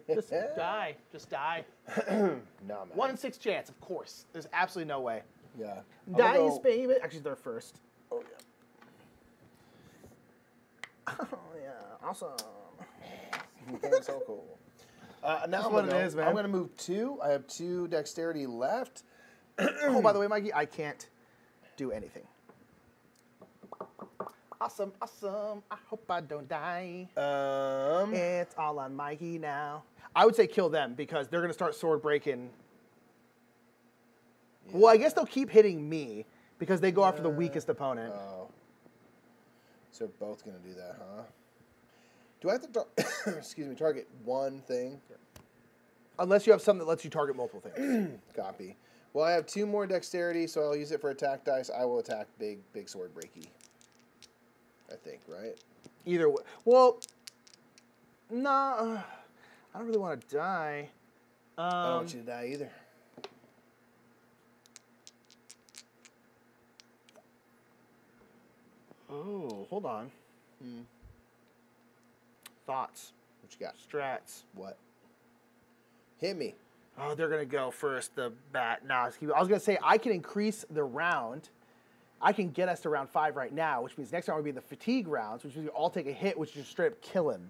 Just die. Just die. No, man. 1 in 6 chance, of course. There's absolutely no way. Yeah. Dice, baby. Actually, they're first. Oh, yeah. Oh, yeah. Awesome. That's so cool. Now I'm what gonna it is, man. I'm going to move 2. I have 2 dexterity left. Oh, by the way, Mikey, I can't do anything. Awesome, awesome. I hope I don't die. It's all on Mikey now. I would say kill them because they're going to start sword breaking. Yeah. Well, I guess they'll keep hitting me because they go after the weakest opponent. Oh. So they're both going to do that, huh? Do I have to target one thing? Unless you have something that lets you target multiple things. Copy. Well, I have 2 more dexterity, so I'll use it for attack dice. I will attack big sword breaky. I think, right? Either way. Well, no. I don't really want to die. I don't want you to die either. Oh, hold on. Thoughts. What you got? Strats. What? Hit me. Oh, they're going to go first, the bat. No, I was going to say I can increase the round. I can get us to round 5 right now, which means next round would be the fatigue rounds, which means we all take a hit, which is just straight up kill him.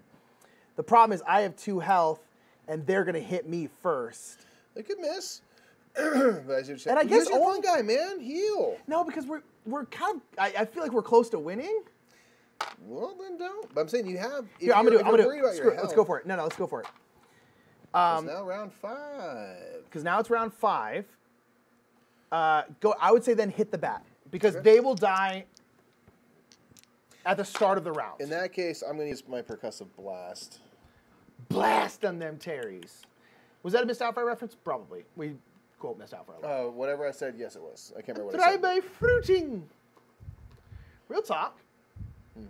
The problem is I have 2 health, and they're going to hit me first. They could miss. But as you're saying, And I guess use your one guy, man. Heal. No, because we're kind of, I feel like we're close to winning. Well, then don't. But I'm saying you have. Here, I'm going to do it. Screw it. Let's go for it. No, let's go for it. It's now round 5. Because now it's round 5. I would say then hit the bat. Because they will die at the start of the round. In that case, I'm going to use my percussive blast. Blast on them Terrys. Was that a Missed Outfire reference? Probably. We quote Missed Outfire. Whatever I said, yes, it was. I can't remember what I said. Try by fruiting. Real talk.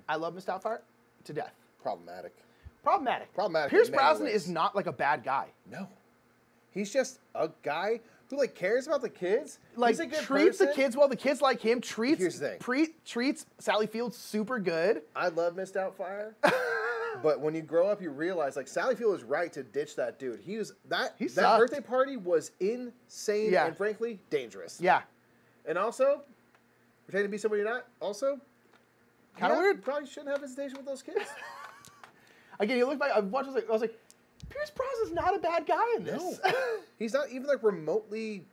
I love Missed Outfire to death. Problematic. Pierce in many Brosnan ways. is not like a bad guy. No. He's just a guy who like cares about the kids. Like He's a good treats person. the kids well. The kids like him. Here's the thing. Treats Sally Field super good. I love Missed Outfire. But when you grow up, you realize like Sally Field was right to ditch that dude. He sucked. birthday party was insane and frankly dangerous. Yeah. And also, pretending to be somebody you're not. Also, kind of weird. Probably shouldn't have visitation with those kids. Again, you look back. I was like, Pierce Brosnan's not a bad guy in this. No. He's not even like remotely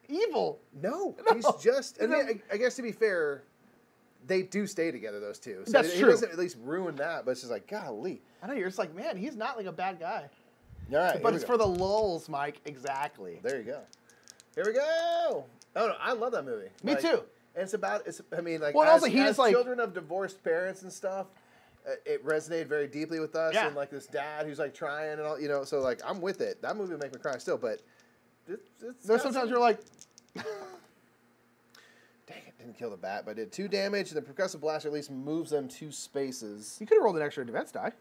evil. No, he's just. I guess to be fair, they do stay together. Those two. So That's he true. doesn't at least ruin that. But it's just like, golly. I know you're just like, man, he's not like a bad guy. All right, But it's for the lulz, Mike. Exactly. There you go. Here we go. Oh no, I love that movie. Me too. And it's about. I mean, like, well, as, also he as is like children of divorced parents and stuff. It resonated very deeply with us, and like this dad who's like trying and all, so like I'm with it. That movie will make me cry still, but there's sometimes you're like, dang it, didn't kill the bat, but I did 2 damage, and the percussive blast at least moves them 2 spaces. You could have rolled an extra defense die.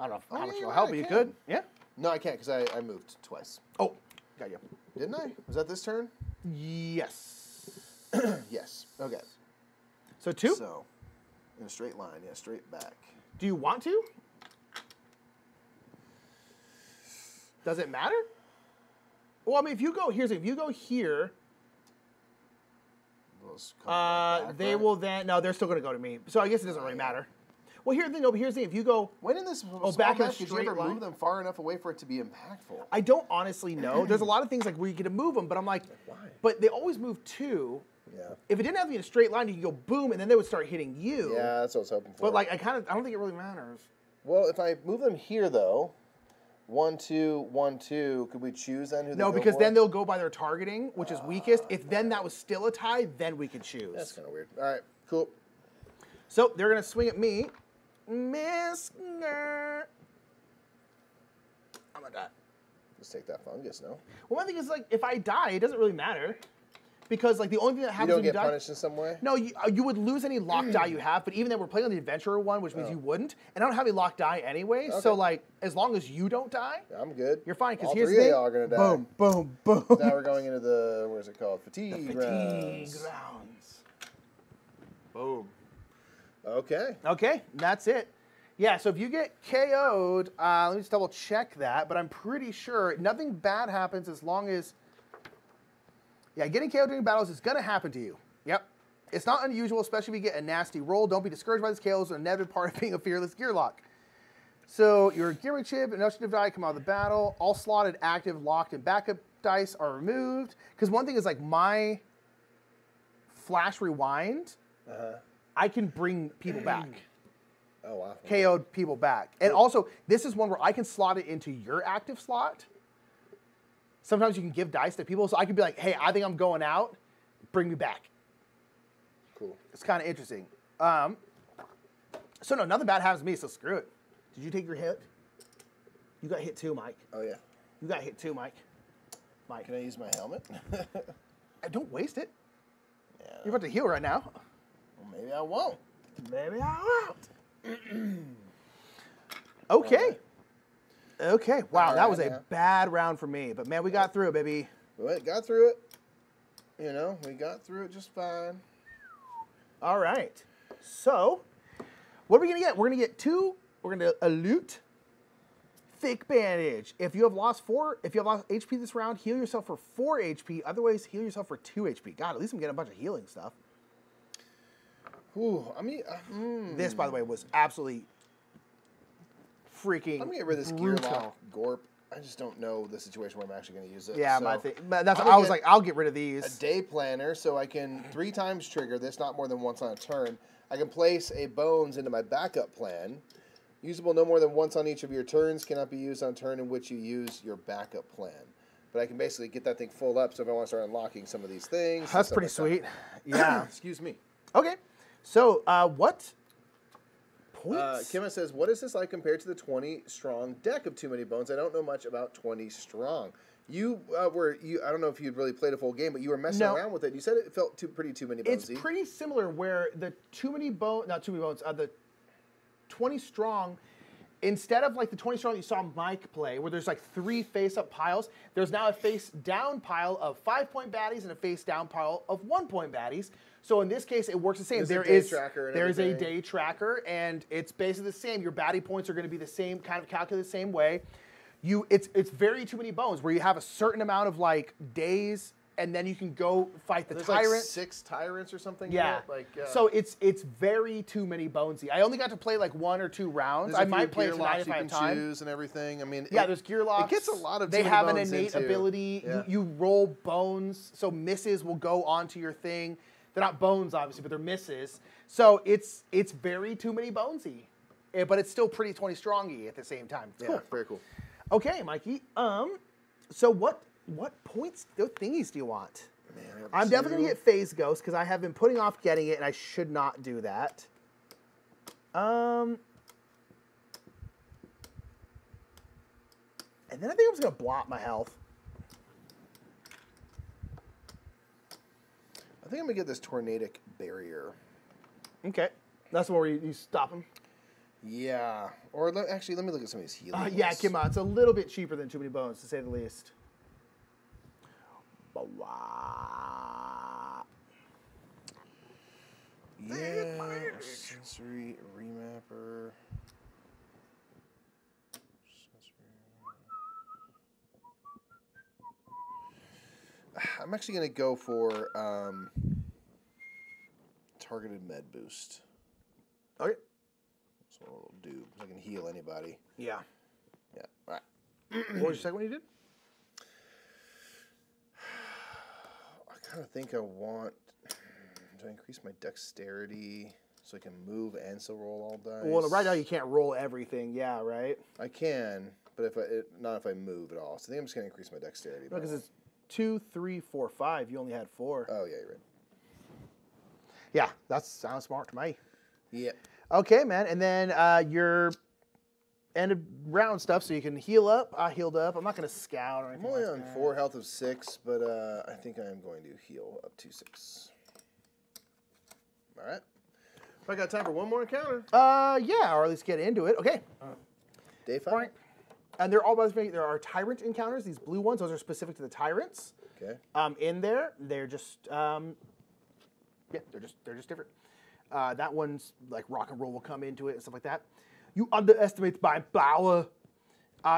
I don't know how much it'll help, but you could. Yeah. No, I can't because I moved twice. Oh, got you. Didn't I? Was that this turn? Yes. Yes. Okay. So 2? So, in a straight line, yeah, straight back. Do you want to? Does it matter? Well, I mean, if you go here, Those come right back, they right? will then. No, they're still going to go to me. So I guess it doesn't really matter. Well, here's the thing. No, but here's the thing. If you go, When in this small back in a match, did you straight ever line? move them far enough away for it to be impactful? I don't honestly know. There's a lot of things like where you get to move them, but I'm like, Why? but they always move 2. Yeah. If it didn't have to be in a straight line, you could go boom, and then they would start hitting you. Yeah, that's what I was hoping for. But like, I don't think it really matters. Well, if I move them here, though, 1, 2, 1, 2, could we choose then who they No, go because for? then they'll go by their targeting, which is weakest. If then that was still a tie, then we could choose. That's kind of weird. All right, cool. So they're gonna swing at me, Miss. I'm gonna die. Let's take that fungus, no? Well, my thing is like, if I die, it doesn't really matter, because like the only thing that You happens don't when you get die. punished in some way? No, you would lose any lock die you have, but even then we're playing on the adventurer one, which means you wouldn't, and I don't have any lock die anyway. So Okay. like, as long as you don't die, Yeah, I'm good. you're fine. Because All here's 3 the of thing. y'all are going to die. Boom, boom, boom. Now we're going into the, where's it called? Fatigue, Fatigue rounds. rounds. Boom. Okay. Okay, that's it. Yeah, so if you get KO'd, let me just double check that, but I'm pretty sure nothing bad happens as long as, yeah, getting KO'd during battles is going to happen to you. Yep. It's not unusual, especially if you get a nasty roll. Don't be discouraged by this KOs, an inevitable part of being a fearless gearlock. So your gear chip and initiative die come out of the battle. All slotted, active, locked, and backup dice are removed. Because one thing is like my flash rewind, I can bring people back. Oh, wow. KO'd people back. And also, this is one where I can slot it into your active slot. Sometimes you can give dice to people, so I can be like, hey, I think I'm going out, bring me back. Cool. It's kind of interesting. So no, nothing bad happens to me, so screw it. Did you take your hit? You got hit too, Mike. Oh, yeah. You got hit too, Mike. Mike. Can I use my helmet? Don't waste it. Yeah. You're about to heal right now. Well, maybe I won't. Maybe I won't. Okay. Okay. Wow, that was a bad round for me. But man, we got through it, baby. We got through it. You know, we got through it just fine. All right. So, what are we going to get? We're going to get 2. We're going to a loot. Thick bandage. If you have lost HP this round, heal yourself for 4 HP. Otherwise, heal yourself for 2 HP. God, at least I'm getting a bunch of healing stuff. Ooh, I mean, This, by the way, was absolutely freaking I'm gonna get rid of this brutal. Gearlock Gorp. I just don't know the situation where I'm actually gonna use it. Yeah, so my thing. That's. I'm gonna I was get like, I'll get rid of a these. day planner, so I can 3 times trigger this, not more than once on a turn. I can place a bones into my backup plan. Usable no more than once on each of your turns. Cannot be used on turn in which you use your backup plan. But I can basically get that thing full up. So if I want to start unlocking some of these things, That's pretty like sweet. that. Yeah. Excuse me. Okay. So, what points? Kimma says, what is this like compared to the 20 strong deck of Too Many Bones? I don't know much about 20 strong. You I don't know if you'd really played a full game, but you were messing around with it. You said it felt pretty Too Many Bones. It's pretty similar where the the 20 strong, instead of like the 20 strong you saw Mike play, where there's like 3 face-up piles, there's now a face-down pile of 5-point baddies and a face-down pile of 1-point baddies. So in this case, it works the same. There's a day tracker and there's a everything. day tracker, and it's basically the same. Your baddie points are going to be the same, kind of calculated the same way. It's very Too Many Bones, where you have a certain amount of like days, and then you can go fight the There's tyrant. like 6 tyrants or something. Yeah. So it's very Too Many Bonesy. I only got to play like 1 or 2 rounds. There's I a few might play it gear tonight locks if you I can have time. choose and everything. I mean, Yeah, there's gear locks. It gets a lot of They Too Many have an Bones innate into- ability. Yeah. You roll bones, so misses will go onto your thing. They're not bones, obviously, but they're misses. So it's very Too Many Bonesy, but it's still pretty 20 strongy at the same time. It's Yeah, cool. very cool. Okay, Mikey. So what points, those thingies do you want? Man, I have I'm definitely gonna 2. get Phase Ghost because I have been putting off getting it, and I should not do that. And then I think I'm just gonna blot my health. I think I'm gonna get this Tornadic Barrier. Okay, that's where you stop him. Yeah. Or actually, let me look at some of these healing. Yeah, come on. It's a little bit cheaper than Too Many Bones, to say the least. Yeah. Sensory remapper. I'm actually going to go for targeted med boost. Okay. So it'll do, because I can heal anybody. Yeah. Yeah. All right. What was your second one you did? I kind of think I want to increase my dexterity so I can move and still roll all dice. Well, right now you can't roll everything. Yeah, right? I can, but not if I move at all. So I think I'm just going to increase my dexterity. No, because it's 2, 3, 4, 5. You only had 4. Oh, yeah, you're right. Yeah, that sounds smart to me. Yeah. Okay, man. And then your end of round stuff, so you can heal up. I healed up. I'm not going to scout or I'm anything only like on that. 4 health of 6, but I think I am going to heal up to 6. All right. I got time for one more encounter. Yeah, or at least get into it. Okay. Day 5. Right. And they're all there are tyrant encounters. These blue ones, those are specific to the tyrants. Okay. In there, they're just yeah, they're just different. That one's like rock and roll will come into it and stuff like that. You underestimate my power.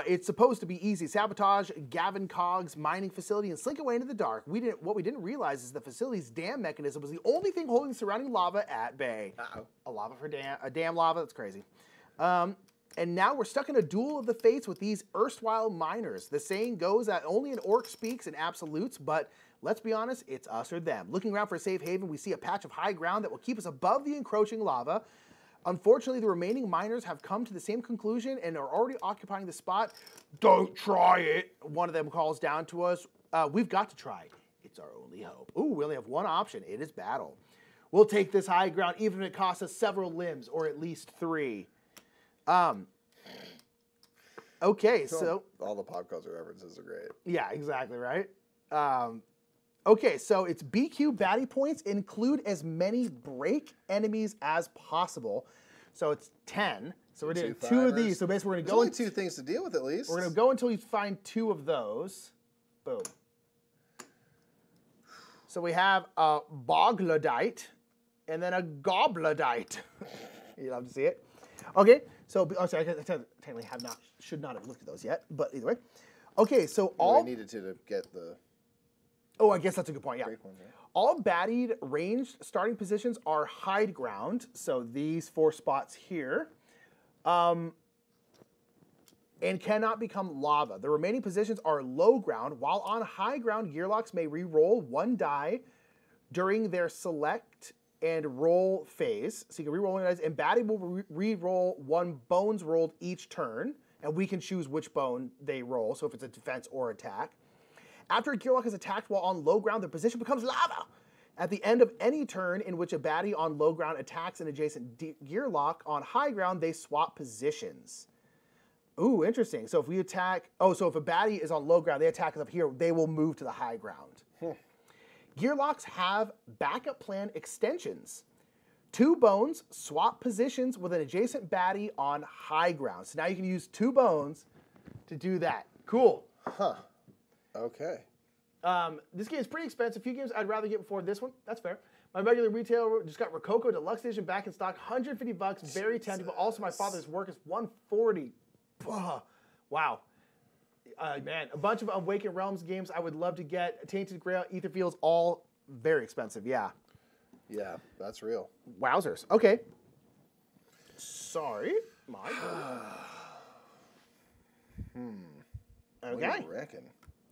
It's supposed to be easy. Sabotage Gavin Cogg's mining facility and slink away into the dark. What we didn't realize is the facility's dam mechanism was the only thing holding surrounding lava at bay. Uh-oh. A dam lava. That's crazy. And now we're stuck in a duel of the fates with these erstwhile miners. The saying goes that only an orc speaks in absolutes, but let's be honest, it's us or them. Looking around for a safe haven, we see a patch of high ground that will keep us above the encroaching lava. Unfortunately, the remaining miners have come to the same conclusion and are already occupying the spot. Don't try it, one of them calls down to us. We've got to try. It's our only hope. Ooh, we only have one option. It is battle. We'll take this high ground even if it costs us several limbs, or at least 3. Okay, so... All the pop culture references are great. Yeah, exactly, right? Okay, so it's BQ baddie points include as many break enemies as possible. So it's 10. So we're doing 2 of these. So basically we're going to There's go... only 2 things to deal with at least. We're going to go until we find 2 of those. Boom. So we have a Boglodite and then a Goblodite. You love to see it. Okay, so sorry, I technically should not have looked at those yet, but either way. Okay, so all... We needed to get the... Oh, I guess that's a good point, yeah. break one, right? All baddie ranged starting positions are hide ground, so these 4 spots here, and cannot become lava. The remaining positions are low ground, while on high ground, Gearlocks may re-roll 1 die during their select and roll phase. So you can re-roll 1 dice, and baddie will re-roll 1 bones rolled each turn, and we can choose which bone they roll, so if it's a defense or attack. After a Gearlock is attacked while on low ground, the position becomes lava. At the end of any turn in which a baddie on low ground attacks an adjacent Gearlock on high ground, they swap positions. Ooh, interesting. So if we attack... Oh, so if a baddie is on low ground, they attack us up here, they will move to the high ground. Gearlocks have backup plan extensions. 2 bones swap positions with an adjacent baddie on high ground. So now you can use 2 bones to do that. Cool. Huh. Okay. This game is pretty expensive. A few games I'd rather get before this one. That's fair. My regular retail just got Rococo Deluxe Edition back in stock. $150. Very tempting. But also my father's work is $140. Wow. Man, a bunch of Awakened Realms games I would love to get. Tainted Grail, Aetherfields, all very expensive. Yeah. Yeah, that's real. Wowzers. Okay. Sorry. My What do Okay. you reckon?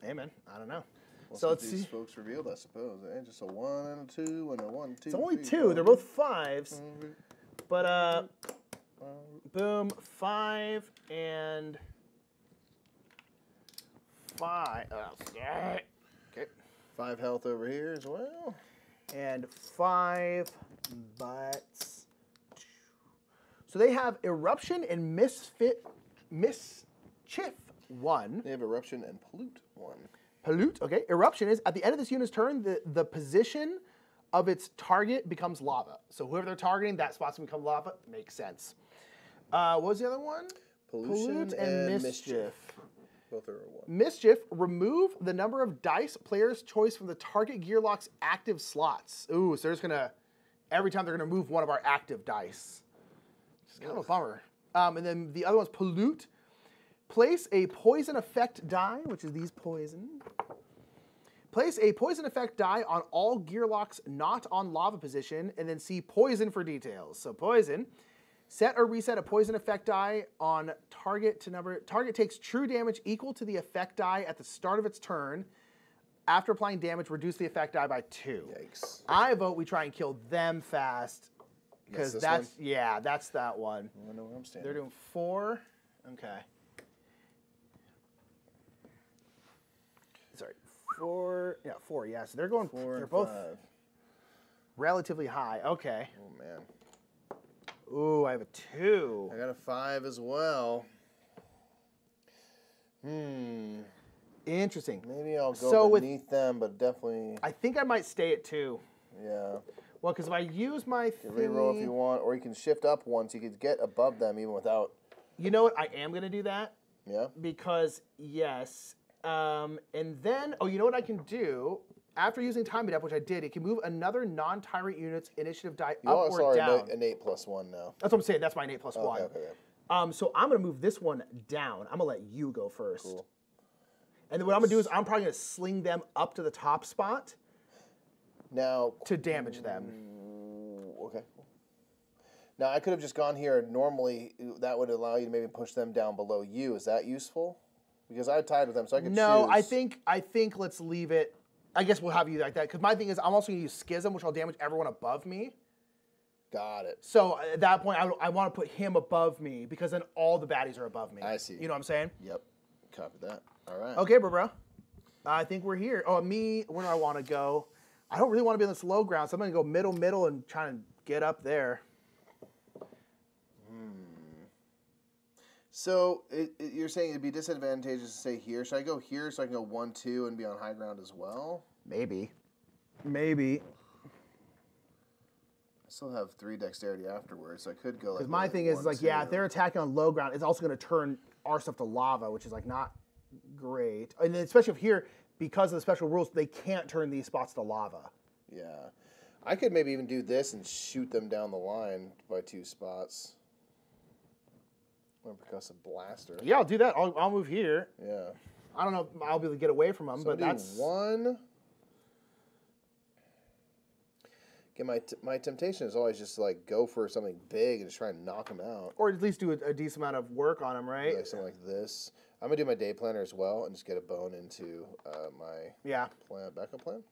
Hey, man. I don't know. Let's So get let's these see. folks revealed, I suppose. Just a 1 and a 2 and a 1, 2. It's only 3, 2. 4. They're both 5s. But, boom, 5 and 5. Okay. 5 health over here as well. And 5 butts. So they have Eruption and Mischief 1. They have Eruption and Pollute 1. Pollute, okay. Eruption is, at the end of this unit's turn, the position of its target becomes lava. So whoever they're targeting, that spot's gonna become lava. Makes sense. What was the other one? Pollution Pollute and and mischief. Both are 1. Mischief, remove the number of dice player's choice from the target Gearlock's active slots. Ooh, so they're just gonna, every time they're gonna move one of our active dice. It's kind of a bummer. And then the other one's pollute. Place a poison effect die, which is these poison. Place a poison effect die on all Gearlocks not on lava position, and then see poison for details. So poison. Set or reset a poison effect die on target to number. Target takes true damage equal to the effect die at the start of its turn. After applying damage, reduce the effect die by 2. Yikes. I vote we try and kill them fast. Because that's one? yeah, that's that one. I know where I'm standing. They're doing 4. Okay. Sorry. 4. Yeah, 4. Yeah, so they're going. 4 they're and both 5. relatively high. Okay. Oh man. Ooh, I have a 2. I got a 5 as well. Interesting. Maybe I'll go So beneath them, but definitely. I think I might stay at 2. Yeah. Well, because if I use my You can reroll if you want, or you can shift up once. You could get above them even without. You know what? I am going to do that. Yeah. Because, yes. And then, oh, you know what I can do? After using Time It Up, which I did, it can move another non-tyrant unit's initiative die You up also or are down. an 8+1 now. That's what I'm saying. That's my 8 plus 1. Okay. So I'm going to move this one down. I'm going to let you go first. Cool. And then what I'm going to do is I'm probably going to sling them up to the top spot Now. to damage them. Okay. Now I could have just gone here. Normally, that would allow you to maybe push them down below you. Is that useful? Because I tied with them, so I could No, choose. I think let's leave it. I guess we'll have you like that. Because my thing is I'm also going to use Schism, which will damage everyone above me. Got it. So at that point, I want to put him above me because then all the baddies are above me. I see. You know what I'm saying? Yep. Copy that. All right. Okay, bro. I think we're here. Oh, me, where do I want to go? I don't really want to be on this low ground, so I'm going to go middle, and try to get up there. So you're saying it'd be disadvantageous to stay here. Should I go here so I can go 1, 2 and be on high ground as well? Maybe. I still have 3 dexterity afterwards, so I could go like. Because my thing is, 1, like, yeah, 2. if they're attacking on low ground, it's also going to turn our stuff to lava, which is, like, not great. And then especially if here, because of the special rules, they can't turn these spots to lava. Yeah. I could maybe even do this and shoot them down the line by 2 spots. Or percussive blaster. Yeah, I'll do that. I'll move here. Yeah. I don't know if I'll be able to get away from them, So but I'll do that's... 1. Again, my temptation is always just to like go for something big and just try and knock them out. Or at least do a decent amount of work on them, right? Like something like this. I'm gonna do my day planner as well and just get a bone into my backup plan.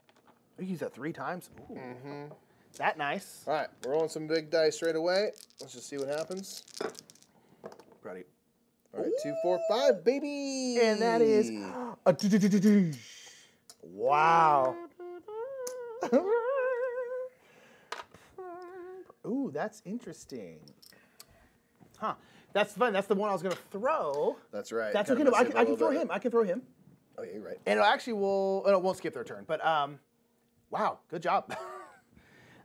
We use that 3 times. Ooh. That nice. All right, we're rolling some big dice straight away. Let's just see what happens. Ready. All right, 2, 4, 5, baby. And that is a wow. Ooh, that's interesting. Huh. That's fun. That's the one I was going to throw. That's right. That's Kinda okay. No, messed it I up a can little throw bit. him. I can throw him. Oh, yeah, you're right. And it actually will, it won't skip their turn. But, wow, good job.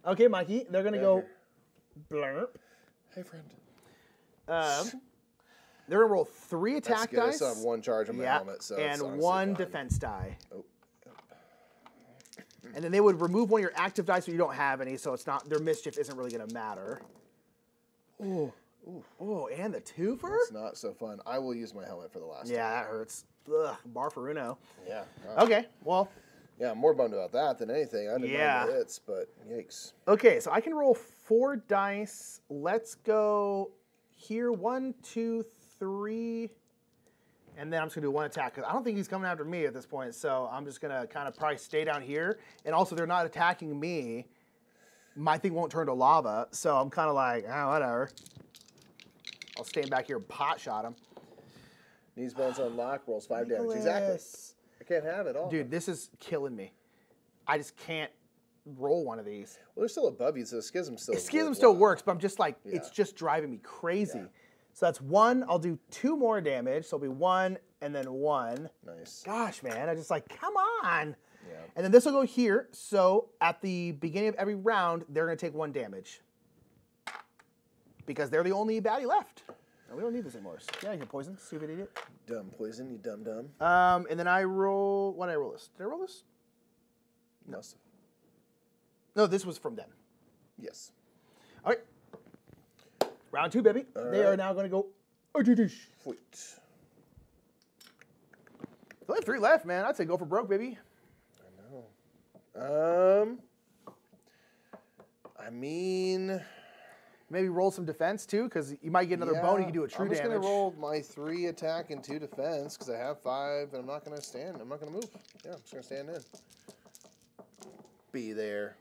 Okay, Mikey, they're going to go blurp. Hey, friend. They're going to roll 3 attack That's good. I dice. still have 1 charge on my helmet, so it's and honestly 1 fine. defense die. Oh. And then they would remove one of your active dice so you don't have any, so it's not, their mischief isn't really going to matter. Ooh. Oh, and the twofer? It's not so fun. I will use my helmet for the last Yeah, that hurts. Ugh, bar for Uno. Yeah. Okay, well, Yeah, I'm more bummed about that than anything. I didn't Yeah. mind the hits, but yikes. okay, so I can roll 4 dice. Let's go here, 1, 2, 3. And then I'm just going to do 1 attack, because I don't think he's coming after me at this point, so I'm just going to kind of probably stay down here. And also, they're not attacking me. My thing won't turn to lava, so I'm kind of like, whatever. I'll stand back here and pot shot him. Knees bones unlock, rolls 5 damage. Exactly. Nicholas. I can't have it all. Dude, this is killing me. I just can't roll one of these. Well, they're still above you, so the schism still Schism still works, but I'm just like, it's just driving me crazy. Yeah. So that's 1. I'll do 2 more damage. So it'll be 1 and then 1. Nice. Gosh, man, I just like, come on. Yeah. And then this will go here. So at the beginning of every round, they're going to take 1 damage. because they're the only baddie left. No, we don't need this anymore. Yeah, you can poison. Stupid idiot. Dumb poison, you dumb. And then I roll. Why did I roll this? Did I roll this? No. No, this was from them. Yes. All right. Round 2, baby. They are now going to go. Sweet. They have 3 left, man. I'd say go for broke, baby. I know. I mean, maybe roll some defense too, because you might get another bone. You can do a true damage. I'm just gonna roll my 3 attack and 2 defense because I have 5, and I'm not gonna stand. I'm not gonna move. Yeah, I'm just gonna stand in. Be there.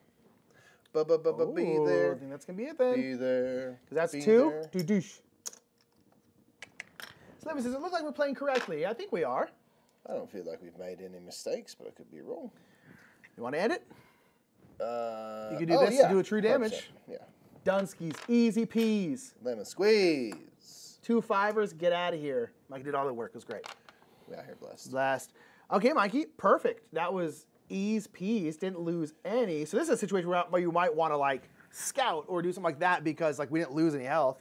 Be there. I think that's gonna be it then. Be there. Because that's 2. Doosh. So let me see. Does it look like we're playing correctly? I think we are. I don't feel like we've made any mistakes, but I could be wrong. You want to end it? You can do this to do a true damage. 100%. Yeah. Dunskies, easy peas. Lemon squeeze. 2 5ers, get out of here. Mikey did all the work. It was great. We out here blessed. Last. Okay, Mikey, perfect. That was ease peas. Didn't lose any. So this is a situation where you might want to like scout or do something like that because like we didn't lose any health.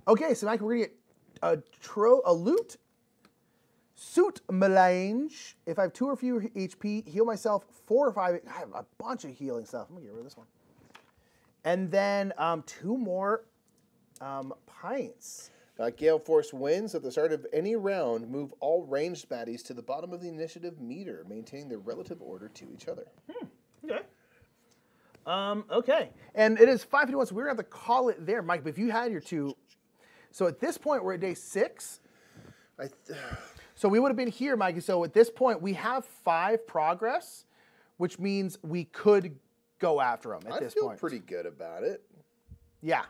Okay, so Mikey, we're gonna get a loot. Suit melange. If I have 2 or fewer HP, heal myself 4 or 5. I have a bunch of healing stuff. I'm gonna get rid of this one. And then 2 more pints. Gale Force wins. At the start of any round, move all ranged baddies to the bottom of the initiative meter, maintaining their relative order to each other. Okay. Okay. And it is 5:51, so we're gonna have to call it there, Mike. But if you had your 2, so at this point we're at day 6. So we would have been here, Mikey. So at this point, we have 5 progress, which means we could go after them at this point. I feel pretty good about it. Yeah.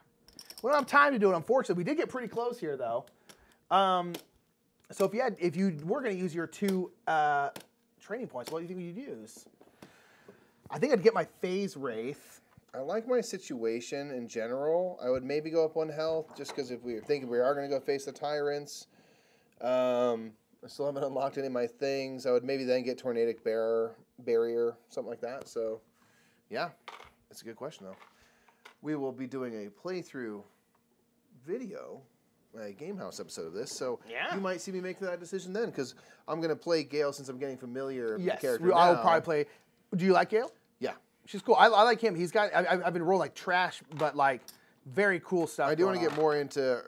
We don't have time to do it, unfortunately. We did get pretty close here, though. So if you were going to use your 2 training points, what do you think you'd use? I think I'd get my Phase Wraith. I like my situation in general. I would maybe go up 1 health, just because if we were thinking we are going to go face the Tyrants. I still haven't unlocked any of my things. I would maybe then get Tornadic Barrier, something like that. So, yeah, it's a good question, though. We will be doing a playthrough video, a Game House episode of this. So you might see me make that decision then, because I'm going to play Gale since I'm getting familiar with the character now. I'll probably play. Do you like Gale? Yeah. She's cool. I like him. He's got. I've been rolling like trash, but like very cool stuff. I do want to get more into,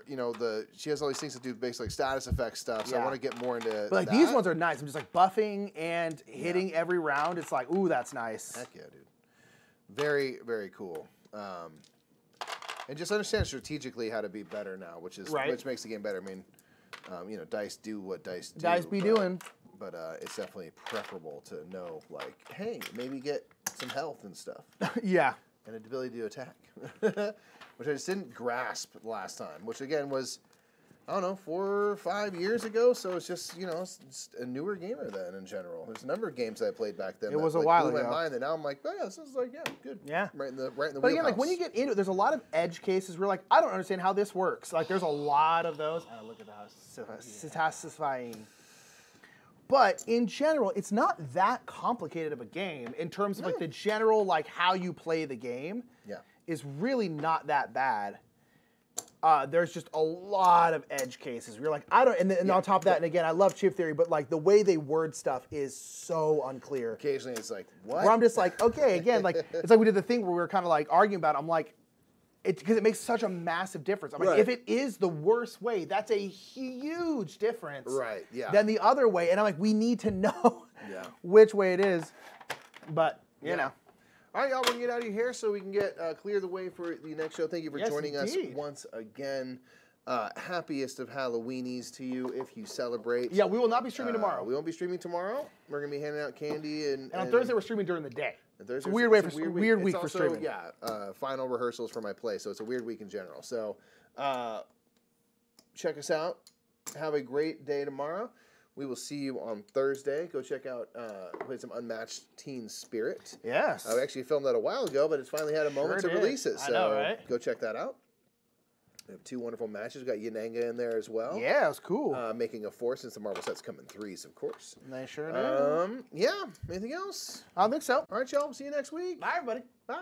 she has all these things to do basically like status effect stuff, so I want to get more into But like these ones are nice. I'm just like buffing and hitting every round. It's like, ooh, that's nice. Heck yeah, dude. Very, very cool. And just understand strategically how to be better now, which makes the game better. I mean, dice do what dice do. Dice be doing. But it's definitely preferable to know, like, hey, maybe get some health and stuff. Yeah. And an ability to attack. Which I just didn't grasp last time, which again was, I don't know, 4 or 5 years ago. So it's just, it's just a newer gamer then in general. There's a number of games that I played back then. It was a while ago. Blew my mind, and now I'm like, oh yeah, this is like, yeah, good. Yeah. Right in the But again, like when you get into it, there's a lot of edge cases where like, I don't understand how this works. Like there's a lot of those. Oh, look at that. Satisfying. But in general, it's not that complicated of a game in terms of like the general, like how you play the game. Yeah. Is really not that bad. There's just a lot of edge cases. You're like, I don't, and on top of that, and again, I love chip theory, but like the way they word stuff is so unclear. Occasionally it's like, what? Where I'm just like, okay, again, like, it's like we did the thing where we were kind of like arguing about it. I'm like, because it makes such a massive difference. I'm like, if it is the worst way, that's a huge difference. Right, yeah. Than the other way. And I'm like, we need to know which way it is. But, you know. All right, y'all, we're going to get out of here so we can get clear the way for the next show. Thank you for joining us once again. Happiest of Halloweenies to you if you celebrate. Yeah, we will not be streaming tomorrow. We won't be streaming tomorrow. We're going to be handing out candy. And on Thursday, we're streaming during the day. It's a weird week for streaming. Yeah, final rehearsals for my play, so it's a weird week in general. So check us out. Have a great day tomorrow. We will see you on Thursday. Go check out, play some Unmatched Teen Spirit. Yes. I actually filmed that a while ago, but it's finally had a moment to release it. So I know, right? Go check that out. We have 2 wonderful matches. We got Yananga in there as well. Yeah, it was cool. Making a 4 since the Marvel sets come in 3s, of course. They sure do. Yeah. Anything else? I don't think so. All right, y'all. See you next week. Bye, everybody. Bye.